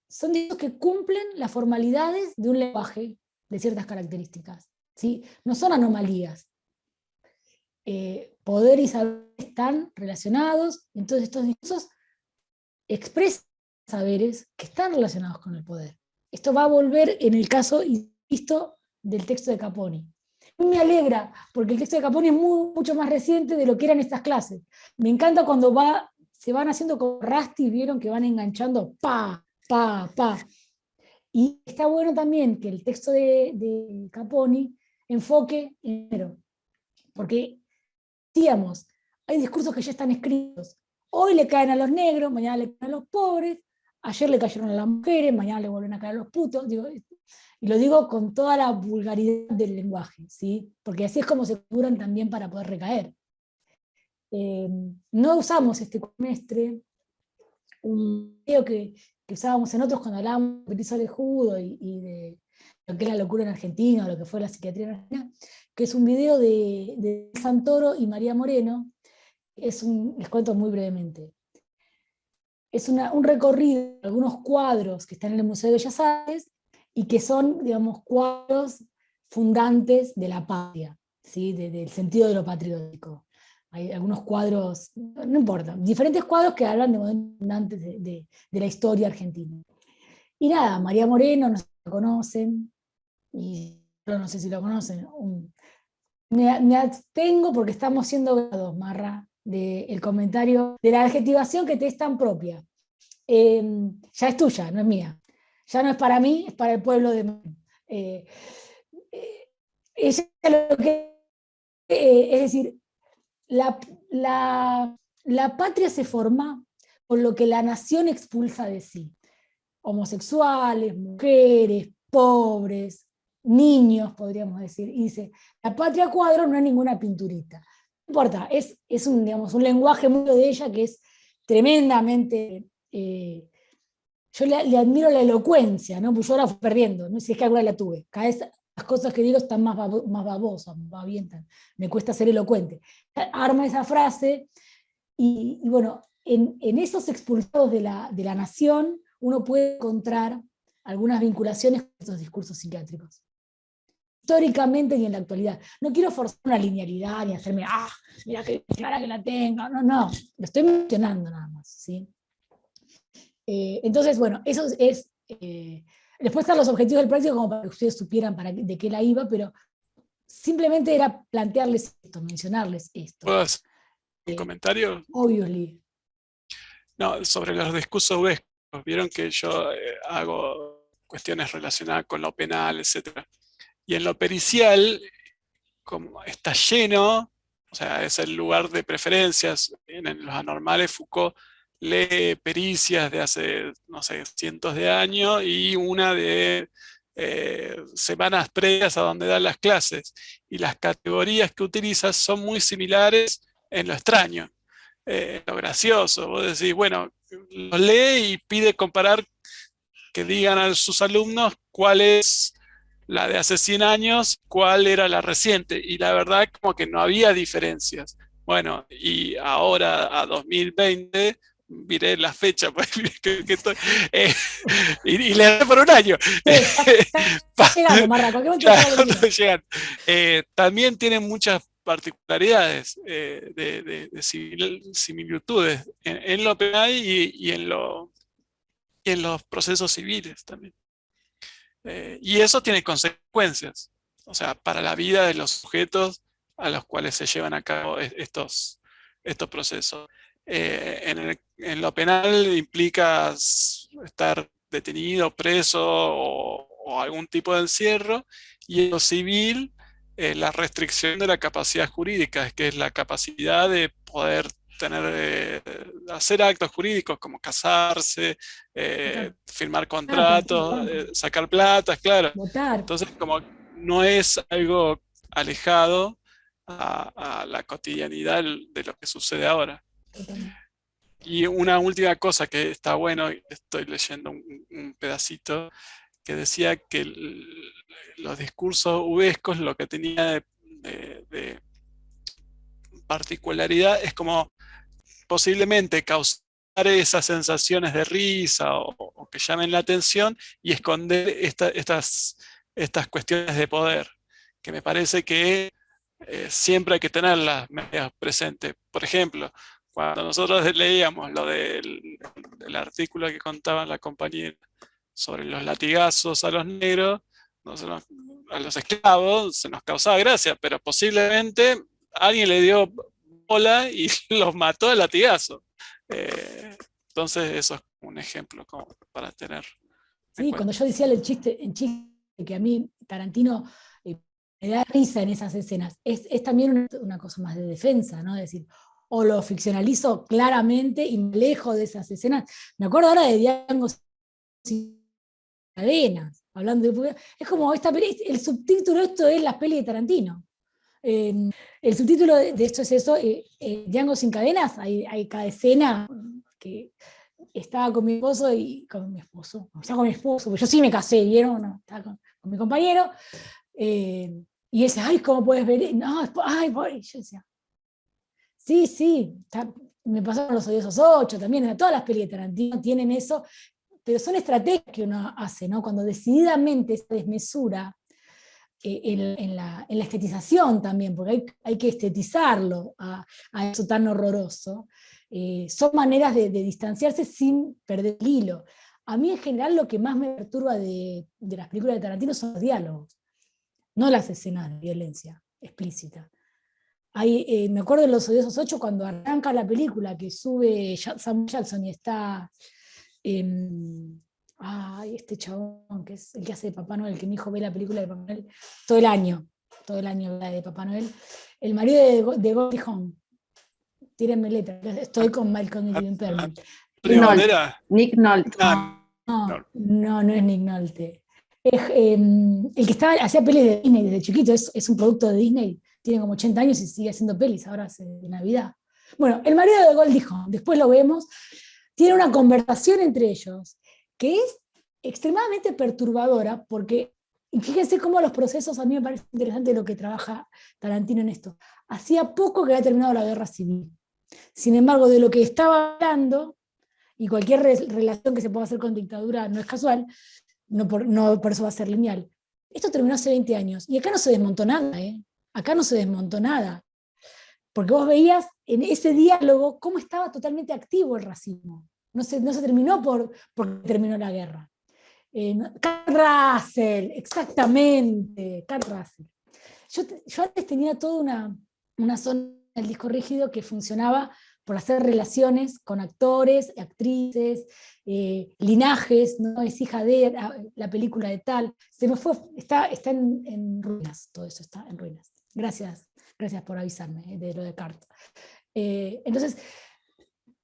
A: son discursos que cumplen las formalidades de un lenguaje de ciertas características, ¿sí? No son anomalías. Poder y saber están relacionados, entonces estos discursos expresan saberes que están relacionados con el poder. Esto va a volver en el caso, insisto, del texto de Caponi. Me alegra, porque el texto de Caponi es mucho más reciente de lo que eran estas clases. Me encanta cuando se van haciendo como Rusty, vieron que van enganchando, pa. Y está bueno también que el texto de Caponi enfoque en enero, porque decíamos, hay discursos que ya están escritos. Hoy le caen a los negros, mañana le caen a los pobres, ayer le cayeron a las mujeres, mañana le vuelven a caer a los putos. Y lo digo con toda la vulgaridad del lenguaje, ¿sí? Porque así es como se curan también para poder recaer. No usamos este semestre un video que usábamos en otros cuando hablábamos de Crisol Judo y de lo que es la locura en Argentina, o lo que fue la psiquiatría en Argentina, que es un video de Santoro y María Moreno. Les cuento muy brevemente. Es un recorrido de algunos cuadros que están en el Museo de Bellas Artes y que son, digamos, cuadros fundantes de la patria, ¿sí? Del sentido de lo patriótico. Hay algunos cuadros, no importa, diferentes cuadros que hablan de momentos fundantes de la historia argentina. Y nada, María Moreno, no sé si lo conocen, y yo no sé si lo conocen. Me abstengo porque estamos siendo grados, Marra, del comentario, de la adjetivación que te es tan propia. Ya es tuya, no es mía. Ya no es para mí, es para el pueblo de ella lo que es decir, la patria se forma con lo que la nación expulsa de sí. Homosexuales, mujeres, pobres, niños, podríamos decir. Y dice, la patria cuadro no es ninguna pinturita. No importa, es un lenguaje muy de ella que es tremendamente yo le admiro la elocuencia, ¿no? Pues yo la fui perdiendo, no sé si es que alguna la tuve. Cada vez las cosas que digo están más babosas, más bien, me cuesta ser elocuente. Arma esa frase, y bueno, en esos expulsados de la nación, uno puede encontrar algunas vinculaciones con esos discursos psiquiátricos. Históricamente y en la actualidad. No quiero forzar una linealidad ni hacerme, mira que clara que la tengo. No, lo estoy mencionando nada más, ¿sí? Entonces, bueno, eso es... después están los objetivos del práctico como para que ustedes supieran de qué la iba, pero simplemente era plantearles esto, mencionarles esto.
C: ¿Puedo hacer un comentario?
A: Obviously.
C: No, sobre los discursos ubescos. Vieron que yo hago cuestiones relacionadas con lo penal, etc. Y en lo pericial, como está lleno, o sea, es el lugar de preferencias. En los anormales, Foucault lee pericias de hace, no sé, cientos de años y una de semanas previas a donde dan las clases. Y las categorías que utiliza son muy similares en lo extraño, lo gracioso. Vos decís, bueno, lo lee y pide comparar, que digan a sus alumnos cuál es la de hace 100 años, cuál era la reciente, y la verdad como que no había diferencias. Bueno, y ahora a 2020, miré la fecha, pues, y le da por un año. También tienen muchas particularidades de similitudes en lo penal y en los procesos civiles también. Y eso tiene consecuencias, o sea, para la vida de los sujetos a los cuales se llevan a cabo estos procesos. En lo penal implica estar detenido, preso o algún tipo de encierro, y en lo civil la restricción de la capacidad jurídica, que es la capacidad de poder hacer actos jurídicos como casarse, firmar contratos, sacar platas, claro.
A: Votar.
C: Entonces, como no es algo alejado a la cotidianidad de lo que sucede ahora. Y una última cosa que está bueno, estoy leyendo un pedacito, que decía que los discursos ubescos lo que tenía de particularidad es como posiblemente causar esas sensaciones de risa o que llamen la atención y esconder estas cuestiones de poder, que me parece que siempre hay que tenerlas medias presentes. Por ejemplo, cuando nosotros leíamos lo del artículo que contaba la compañera sobre los latigazos a los negros, a los esclavos, se nos causaba gracia, pero posiblemente alguien le dio bola y los mató de latigazo. Entonces eso es un ejemplo como para tener.
A: Sí, cuando yo decía el chiste que a mí Tarantino me da risa en esas escenas, es también una cosa más de defensa, ¿no? Es decir, o lo ficcionalizo claramente y me alejo de esas escenas. Me acuerdo ahora de Django sin cadenas, hablando de... Es como el subtítulo, esto es las pelis de Tarantino. El subtítulo de esto es eso, Django sin cadenas, hay cada escena que estaba con mi esposo o sea, con mi esposo, porque yo sí me casé, ¿vieron? No, estaba con mi compañero, y ese, ay, ¿cómo puedes ver? No, ay, pobre, yo decía, sí, me pasaron Los Odiosos 8 también, todas las pelis de Tarantino tienen eso, pero son estrategias que uno hace, ¿no? Cuando decididamente se desmesura en la estetización también, porque hay que estetizarlo a eso tan horroroso, son maneras de distanciarse sin perder el hilo. A mí en general lo que más me perturba de las películas de Tarantino son los diálogos, no las escenas de violencia explícita. Me acuerdo de Los Odiosos 8 cuando arranca la película, que sube Samuel Jackson y está... este chabón, que es el que hace de Papá Noel, que mi hijo ve la película de Papá Noel todo el año de Papá Noel, el marido de Goldie Hawn. Tírenme letra, estoy con Malcolm y Perman.
B: Nick Nolte.
A: No es Nick Nolte. Es, el que hacía pelis de Disney desde chiquito, es un producto de Disney, tiene como 80 años y sigue haciendo pelis, ahora hace de Navidad. Bueno, el marido de Goldie Hawn, después lo vemos, tiene una conversación entre ellos, que es extremadamente perturbadora, porque, y fíjense cómo los procesos, a mí me parece interesante lo que trabaja Tarantino en esto. Hacía poco que había terminado la guerra civil. Sin embargo, de lo que estaba hablando, y cualquier relación que se pueda hacer con dictadura no es casual, no por eso va a ser lineal. Esto terminó hace 20 años, y acá no se desmontó nada, acá no se desmontó nada, porque vos veías en ese diálogo cómo estaba totalmente activo el racismo. No se terminó porque terminó la guerra. Carl Russell, exactamente, Carl Russell. Yo antes tenía toda una zona del disco rígido que funcionaba por hacer relaciones con actores, actrices, linajes, ¿no? Es hija de la película de tal. Se me fue, está en ruinas, todo eso está en ruinas. Gracias por avisarme de lo de Carta. Entonces,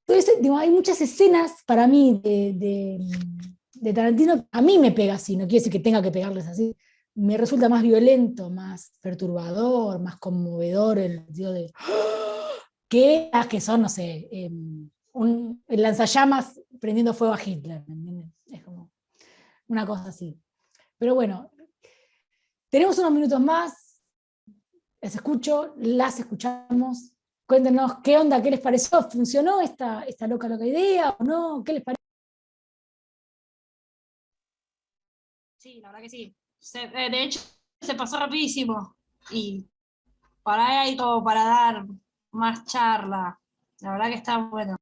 A: hay muchas escenas para mí de Tarantino, a mí me pega así, no quiere decir que tenga que pegarles así, me resulta más violento, más perturbador, más conmovedor en el sentido de que las que son, no sé, el lanzallamas prendiendo fuego a Hitler, ¿me entiendes? Es como una cosa así. Pero bueno, tenemos unos minutos más, las escuchamos, cuéntenos qué onda, qué les pareció, ¿funcionó esta loca idea o no? ¿Qué les pareció?
D: Sí, la verdad que sí. De hecho, se pasó rapidísimo. Y para ahí como para dar más charla. La verdad que está bueno.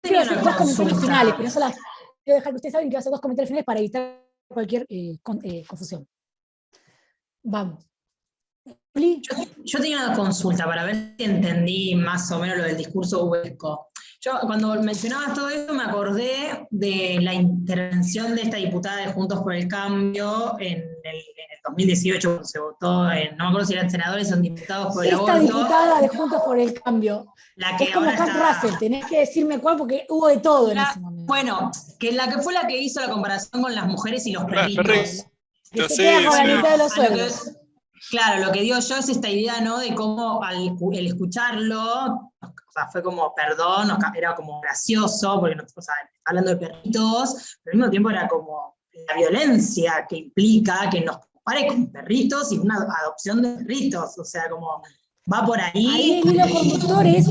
A: Quiero hacer 2 comentarios finales, pero eso quiero dejar que ustedes saben que voy a hacer 2 comentarios finales para evitar cualquier confusión. Vamos.
G: Yo tenía una consulta para ver si entendí más o menos lo del discurso huesco. Yo cuando mencionabas todo esto me acordé de la intervención de esta diputada de Juntos por el Cambio en el 2018, cuando se votó, no me acuerdo si eran senadores o diputados por el aborto.
A: Esta diputada de Juntos por el Cambio,
G: la que
A: es como Carl Russell, tenés que decirme cuál porque hubo de todo en ese momento.
G: Bueno, que fue la que hizo la comparación con las mujeres y los perritos.
A: Que se queda con la mitad de los sueldos.
G: Claro, lo que digo yo es esta idea, ¿no? De cómo el escucharlo, o sea, fue como, perdón, era como gracioso, porque o sea, hablando de perritos, pero al mismo tiempo era como la violencia que implica que nos compare con perritos y una adopción de perritos, o sea, como va por ahí.
A: Ahí el hilo conductor es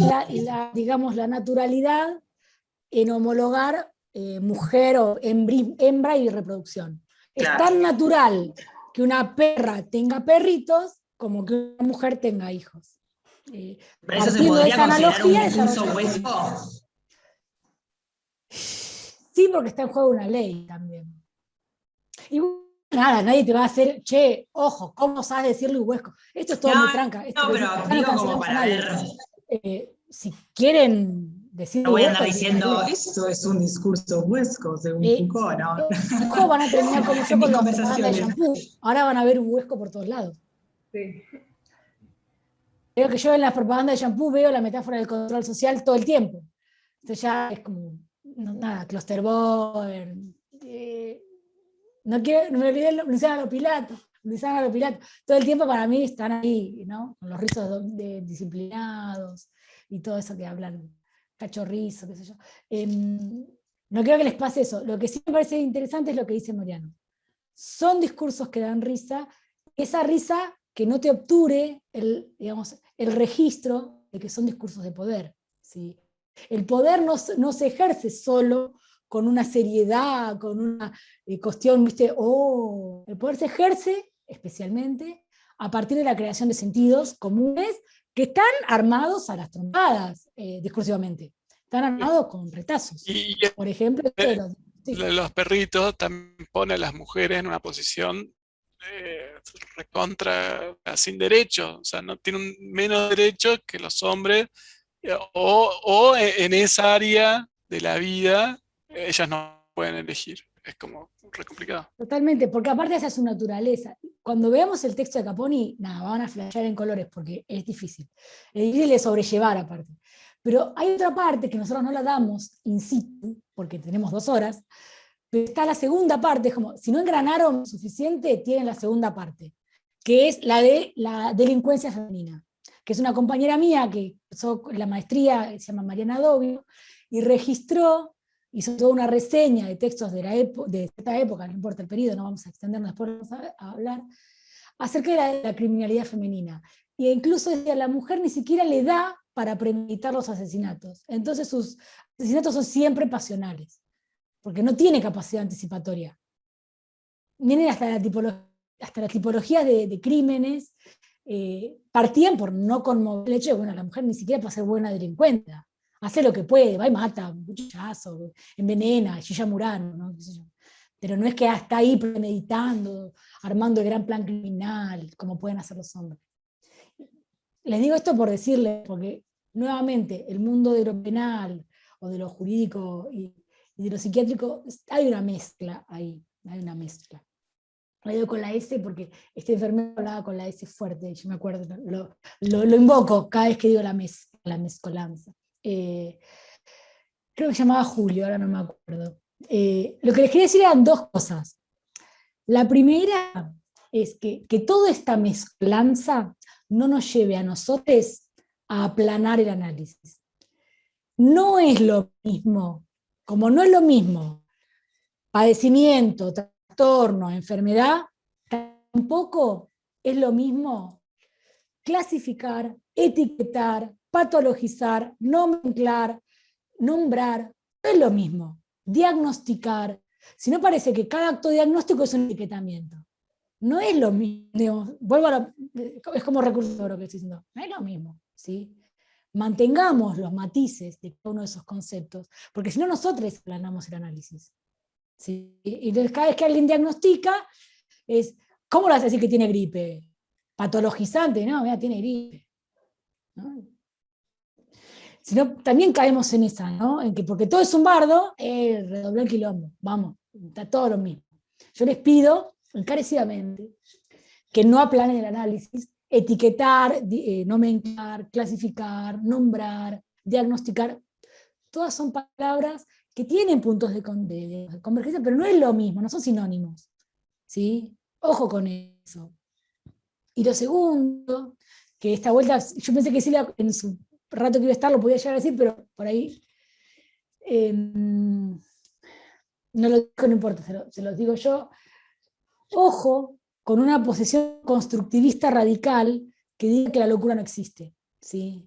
A: digamos, la naturalidad en homologar mujer o hembra y reproducción. Claro. Es tan natural que una perra tenga perritos como que una mujer tenga hijos.
G: ¿Pero eso se podría considerar un discurso huesco?
A: Sí, porque está en juego una ley también. Y nada, nadie te va a hacer, che, ojo, ¿cómo sabes decirle huesco? Esto es todo muy tranca.
G: No, pero digo como para ver.
A: Si quieren decir.
G: No voy a andar diciendo, eso es un discurso huesco, según Foucault, ¿no?
A: Foucault van a terminar como yo con la propaganda de shampoo. Ahora van a ver un huesco por todos lados.
K: Sí.
A: Creo que yo en las propagandas de shampoo veo la metáfora del control social todo el tiempo. Entonces ya es como, nada, Klosterboer. No me olvidé Luciano Pilato. Todo el tiempo para mí están ahí, ¿no? Con los rizos disciplinados y todo eso que hablan, cachorrizo, qué sé yo. No creo que les pase eso. Lo que sí me parece interesante es lo que dice Mariano. Son discursos que dan risa, esa risa que no te obture el registro de que son discursos de poder. ¿Sí? El poder no se ejerce solo con una seriedad, con una cuestión, ¿viste? El poder se ejerce especialmente a partir de la creación de sentidos comunes que están armados a las trompadas, discursivamente. Están armados con retazos. Por ejemplo,
C: los perritos también ponen a las mujeres en una posición recontra, sin derecho, o sea, no tienen menos derecho que los hombres, o en esa área de la vida, ellas no pueden elegir. Es como re complicado.
A: Totalmente, porque aparte esa es su naturaleza. Cuando veamos el texto de Caponi, nada, van a flashear en colores porque es difícil. Es difícil de sobrellevar aparte. Pero hay otra parte que nosotros no la damos in situ, porque tenemos 2 horas, pero está la segunda parte, es como, si no engranaron suficiente, tienen la segunda parte, que es la de la delincuencia femenina, que es una compañera mía que empezó la maestría, se llama Mariana Dobbio, y registró hizo toda una reseña de textos de esta época, no importa el periodo, no vamos a extendernos, después vamos a hablar, acerca de la criminalidad femenina. E incluso decía, la mujer ni siquiera le da para premeditar los asesinatos. Entonces sus asesinatos son siempre pasionales, porque no tiene capacidad anticipatoria. Miren hasta las tipologías de crímenes, partían por no conmover el hecho de, bueno, la mujer ni siquiera para ser buena delincuente, hace lo que puede, va y mata, un cuchillazo, envenena, Gilla Murano, ¿no? Pero no es que está ahí premeditando, armando el gran plan criminal, como pueden hacer los hombres. Les digo esto por decirles, porque nuevamente el mundo de lo penal, o de lo jurídico y de lo psiquiátrico, hay una mezcla ahí, hay una mezcla. Lo digo con la S porque este enfermero hablaba con la S fuerte, yo me acuerdo, lo invoco cada vez que digo la mezcolanza. Creo que se llamaba Julio, ahora no me acuerdo. Lo que les quería decir eran dos cosas. La primera es que toda esta mezcolanza no nos lleve a nosotros a aplanar el análisis. No es lo mismo, como no es lo mismo padecimiento, trastorno, enfermedad, tampoco es lo mismo clasificar, etiquetar, patologizar, nomenclar, nombrar, no es lo mismo. Diagnosticar, si no parece que cada acto diagnóstico es un etiquetamiento. No es lo mismo, digamos, es como recurso de oro que estoy diciendo, no es lo mismo, ¿sí? Mantengamos los matices de cada uno de esos conceptos, porque si no nosotros aplanamos el análisis. ¿Sí? Y entonces cada vez que alguien diagnostica, ¿cómo le vas a decir que tiene gripe? Patologizante, no, mira, tiene gripe. ¿No? Sino también caemos en esa, ¿no? En que porque todo es un bardo, redoblar el quilombo, vamos, está todo lo mismo. Yo les pido encarecidamente que no aplanen el análisis, etiquetar, nomenclar, clasificar, nombrar, diagnosticar, todas son palabras que tienen puntos de convergencia, pero no es lo mismo, no son sinónimos, ¿sí? Ojo con eso. Y lo segundo, que esta vuelta, yo pensé que Silvia en su rato que iba a estar lo podía llegar a decir, pero por ahí no lo digo, no importa, se los digo yo. Ojo con una posición constructivista radical que diga que la locura no existe, ¿sí?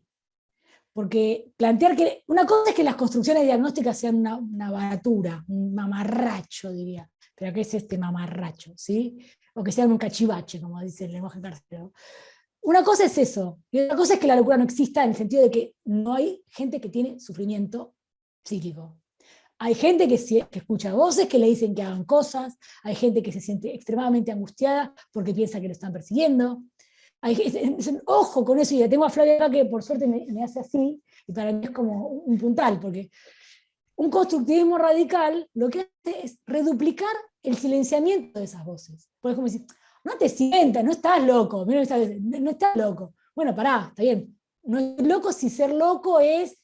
A: Porque plantear que, una cosa es que las construcciones diagnósticas sean una baratura, un mamarracho, diría, pero ¿qué es este mamarracho? ¿Sí? O que sean un cachivache, como dice el lenguaje carcelero. Una cosa es eso, y otra cosa es que la locura no exista en el sentido de que no hay gente que tiene sufrimiento psíquico. Hay gente que escucha voces que le dicen que hagan cosas, hay gente que se siente extremadamente angustiada porque piensa que lo están persiguiendo. Ojo con eso, y la tengo a Flavia acá que por suerte me hace así, y para mí es como un puntal, porque un constructivismo radical lo que hace es reduplicar el silenciamiento de esas voces. Porque es como decir, no te sientas, no estás loco, no estás loco. Bueno, pará, está bien, no estoy loco si ser loco es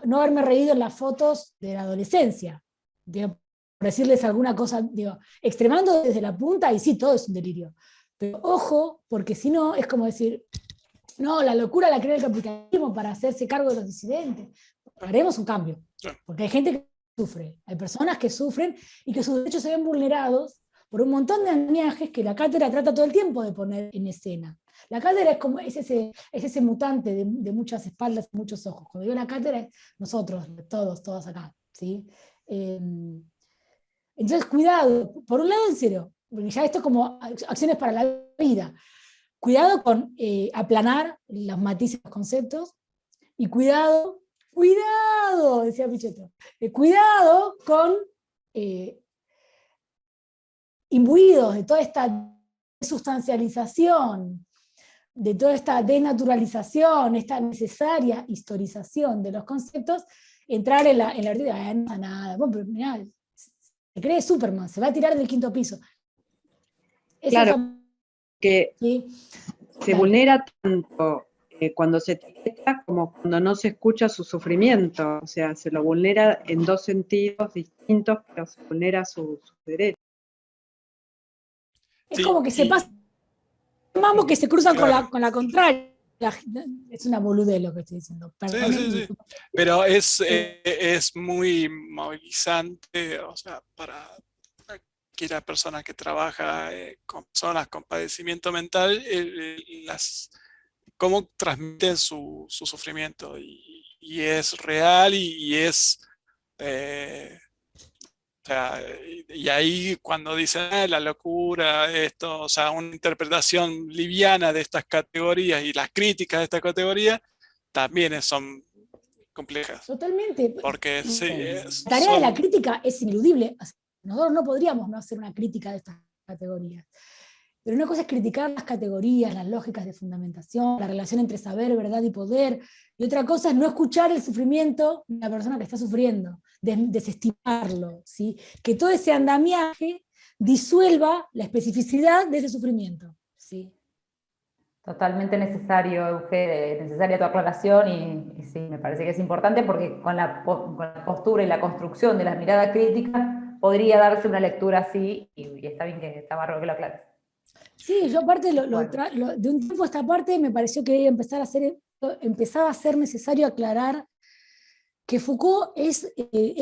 A: no haberme reído en las fotos de la adolescencia, digo, por decirles alguna cosa, digo, extremando desde la punta, y sí, todo es un delirio. Pero ojo, porque si no, es como decir, no, la locura la crea el capitalismo para hacerse cargo de los disidentes. Haremos un cambio, porque hay gente que sufre, hay personas que sufren y que sus derechos se ven vulnerados por un montón de andamiajes que la cátedra trata todo el tiempo de poner en escena. La cátedra es ese mutante de muchas espaldas y muchos ojos. Cuando digo la cátedra es nosotros, todos acá, ¿sí? Entonces, cuidado, por un lado, en serio, porque ya esto es como acciones para la vida. Cuidado con aplanar los matices de los conceptos, y cuidado, decía Pichetto, cuidado con imbuidos de toda esta sustancialización, de toda esta desnaturalización, esta necesaria historización de los conceptos, entrar en la realidad, no pasa nada, bueno, pero mirá, se cree Superman, se va a tirar del 5º piso.
Q: Claro, que
A: ¿sí?
Q: Se vulnera tanto cuando se etiqueta como cuando no se escucha su sufrimiento, o sea, se lo vulnera en dos sentidos distintos, pero se vulnera su derecho.
A: Es como que se pasa, vamos, que se cruzan con la contraria. es una boludez lo que estoy diciendo.
C: Sí. Pero es muy movilizante, o sea, para cualquier persona que trabaja con personas con padecimiento mental, cómo transmiten su sufrimiento. Y es real y es... o sea, y ahí cuando dicen la locura, esto, o sea, una interpretación liviana de estas categorías y las críticas de esta categoría también son complejas.
A: Totalmente.
C: Porque
A: la tarea de la crítica es ineludible. Nosotros no podríamos no hacer una crítica de estas categorías. Pero una cosa es criticar las categorías, las lógicas de fundamentación, la relación entre saber, verdad y poder, y otra cosa es no escuchar el sufrimiento de la persona que está sufriendo, desestimarlo, ¿sí? Que todo ese andamiaje disuelva la especificidad de ese sufrimiento, ¿sí?
K: Totalmente necesario, Euge, necesaria tu aclaración y sí, me parece que es importante porque con la postura y la construcción de la mirada crítica podría darse una lectura así y está bien que está bárbaro que lo aclares.
A: Sí, yo aparte de un tiempo a esta parte me pareció que empezaba a ser necesario aclarar que Foucault es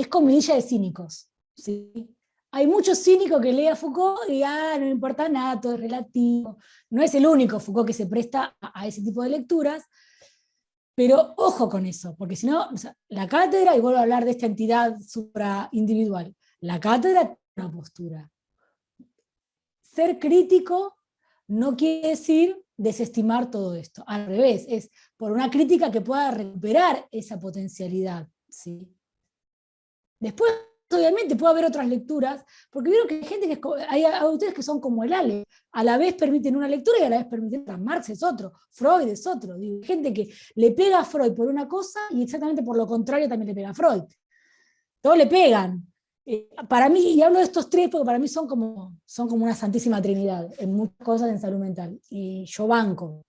A: comidilla de cínicos, ¿sí? Hay muchos cínicos que leen a Foucault y no me importa nada, todo es relativo. No es el único Foucault que se presta a ese tipo de lecturas, pero ojo con eso, porque si no, o sea, la cátedra, y vuelvo a hablar de esta entidad supraindividual, la cátedra tiene una postura. Ser crítico no quiere decir desestimar todo esto. Al revés, es por una crítica que pueda recuperar esa potencialidad, ¿sí? Después, obviamente, puede haber otras lecturas, porque vieron que hay autores que son como el Ale, a la vez permiten una lectura y a la vez permiten otra. Marx es otro, Freud es otro. Digo, gente que le pega a Freud por una cosa y exactamente por lo contrario también le pega a Freud. Todos le pegan. Para mí, y hablo de estos tres porque para mí son como una santísima trinidad en muchas cosas en salud mental. Y yo banco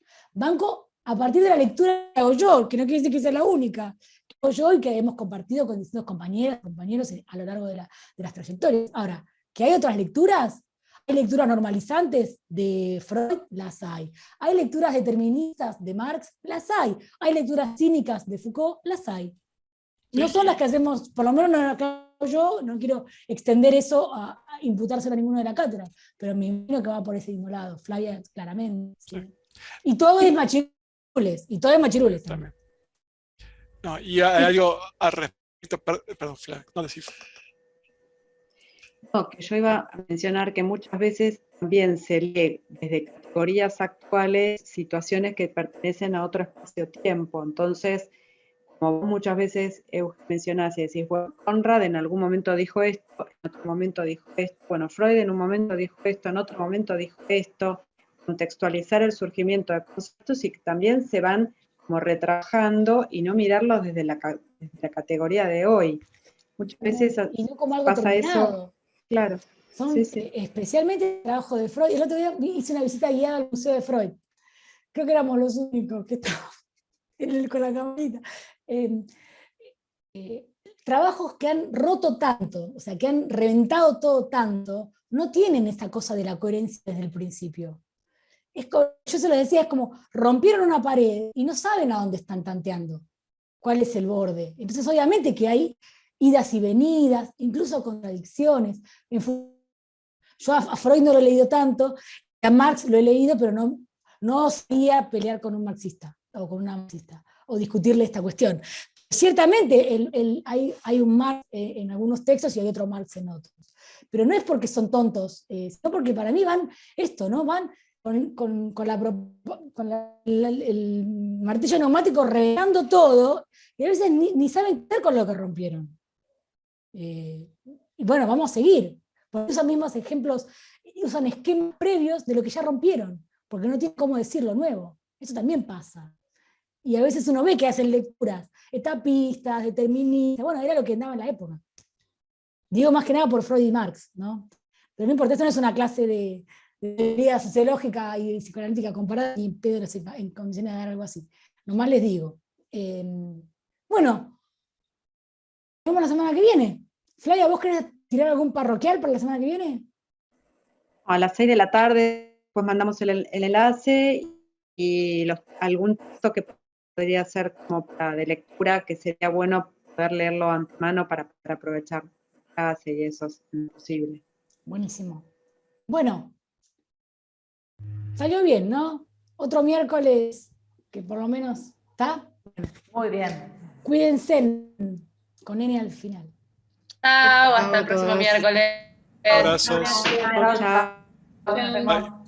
A: a partir de la lectura que hago yo, que no quiere decir que sea la única, que hago yo y que hemos compartido con distintos compañeros a lo largo de las trayectorias. Ahora, que hay otras lecturas, hay lecturas normalizantes de Freud, las hay. Hay lecturas deterministas de Marx, las hay. Hay lecturas cínicas de Foucault, las hay. No son las que hacemos, por lo menos no las que hago yo, no quiero extender eso a imputárselo a ninguno de la cátedra, pero me imagino que va por ese mismo lado, Flavia claramente. ¿Sí? Y todo es machirules, también.
C: No, y hay algo al respecto, perdón, Flavia, no decís.
Q: No, que yo iba a mencionar que muchas veces también se lee desde categorías actuales situaciones que pertenecen a otro espacio-tiempo, entonces como muchas veces mencionás y decís, bueno, Conrad en algún momento dijo esto, en otro momento dijo esto, bueno, Freud en un momento dijo esto, en otro momento dijo esto, contextualizar el surgimiento de conceptos y que también se van como retrabajando y no mirarlos desde la categoría de hoy. Muchas veces
A: y no como algo
Q: pasa
A: terminado.
Q: Eso, claro.
A: Sí. Especialmente el trabajo de Freud. El otro día hice una visita guiada al Museo de Freud. Creo que éramos los únicos que estábamos con la camarita. Trabajos que han roto tanto, o sea, que han reventado todo tanto, no tienen esta cosa de la coherencia desde el principio. Yo se lo decía, es como rompieron una pared y no saben a dónde están tanteando, cuál es el borde. Entonces, obviamente que hay idas y venidas, incluso contradicciones. Yo a Freud no lo he leído tanto, a Marx lo he leído, pero no sabía pelear con un marxista o con una marxista, o discutirle esta cuestión. Ciertamente hay un Marx en algunos textos y hay otro Marx en otros, pero no es porque son tontos, sino porque para mí van con el martillo neumático reventando todo, y a veces ni saben qué hacer con lo que rompieron. Y bueno, vamos a seguir, porque esos mismos ejemplos usan esquemas previos de lo que ya rompieron, porque no tienen cómo decir lo nuevo. Eso también pasa. Y a veces uno ve que hacen lecturas etapistas, deterministas, bueno, era lo que andaba en la época. Digo más que nada por Freud y Marx, ¿no? Pero no importa, esto no es una clase de teoría sociológica y psicoanalítica comparada, ni Pedro en condiciones de dar algo así. Nomás les digo. Bueno, nos vemos la semana que viene. Flavia, ¿vos querés tirar algún parroquial para la semana que viene?
Q: A las 6 de la tarde, pues mandamos el enlace y algún texto que podría ser como de lectura, que sería bueno poder leerlo antemano para aprovechar la clase y eso es posible.
A: Buenísimo. Bueno, salió bien, ¿no? Otro miércoles que por lo menos está.
K: Muy bien.
A: Cuídense con N al final.
J: Chao, hasta el próximo miércoles.
C: Abrazos.
K: Chao. Nos vemos.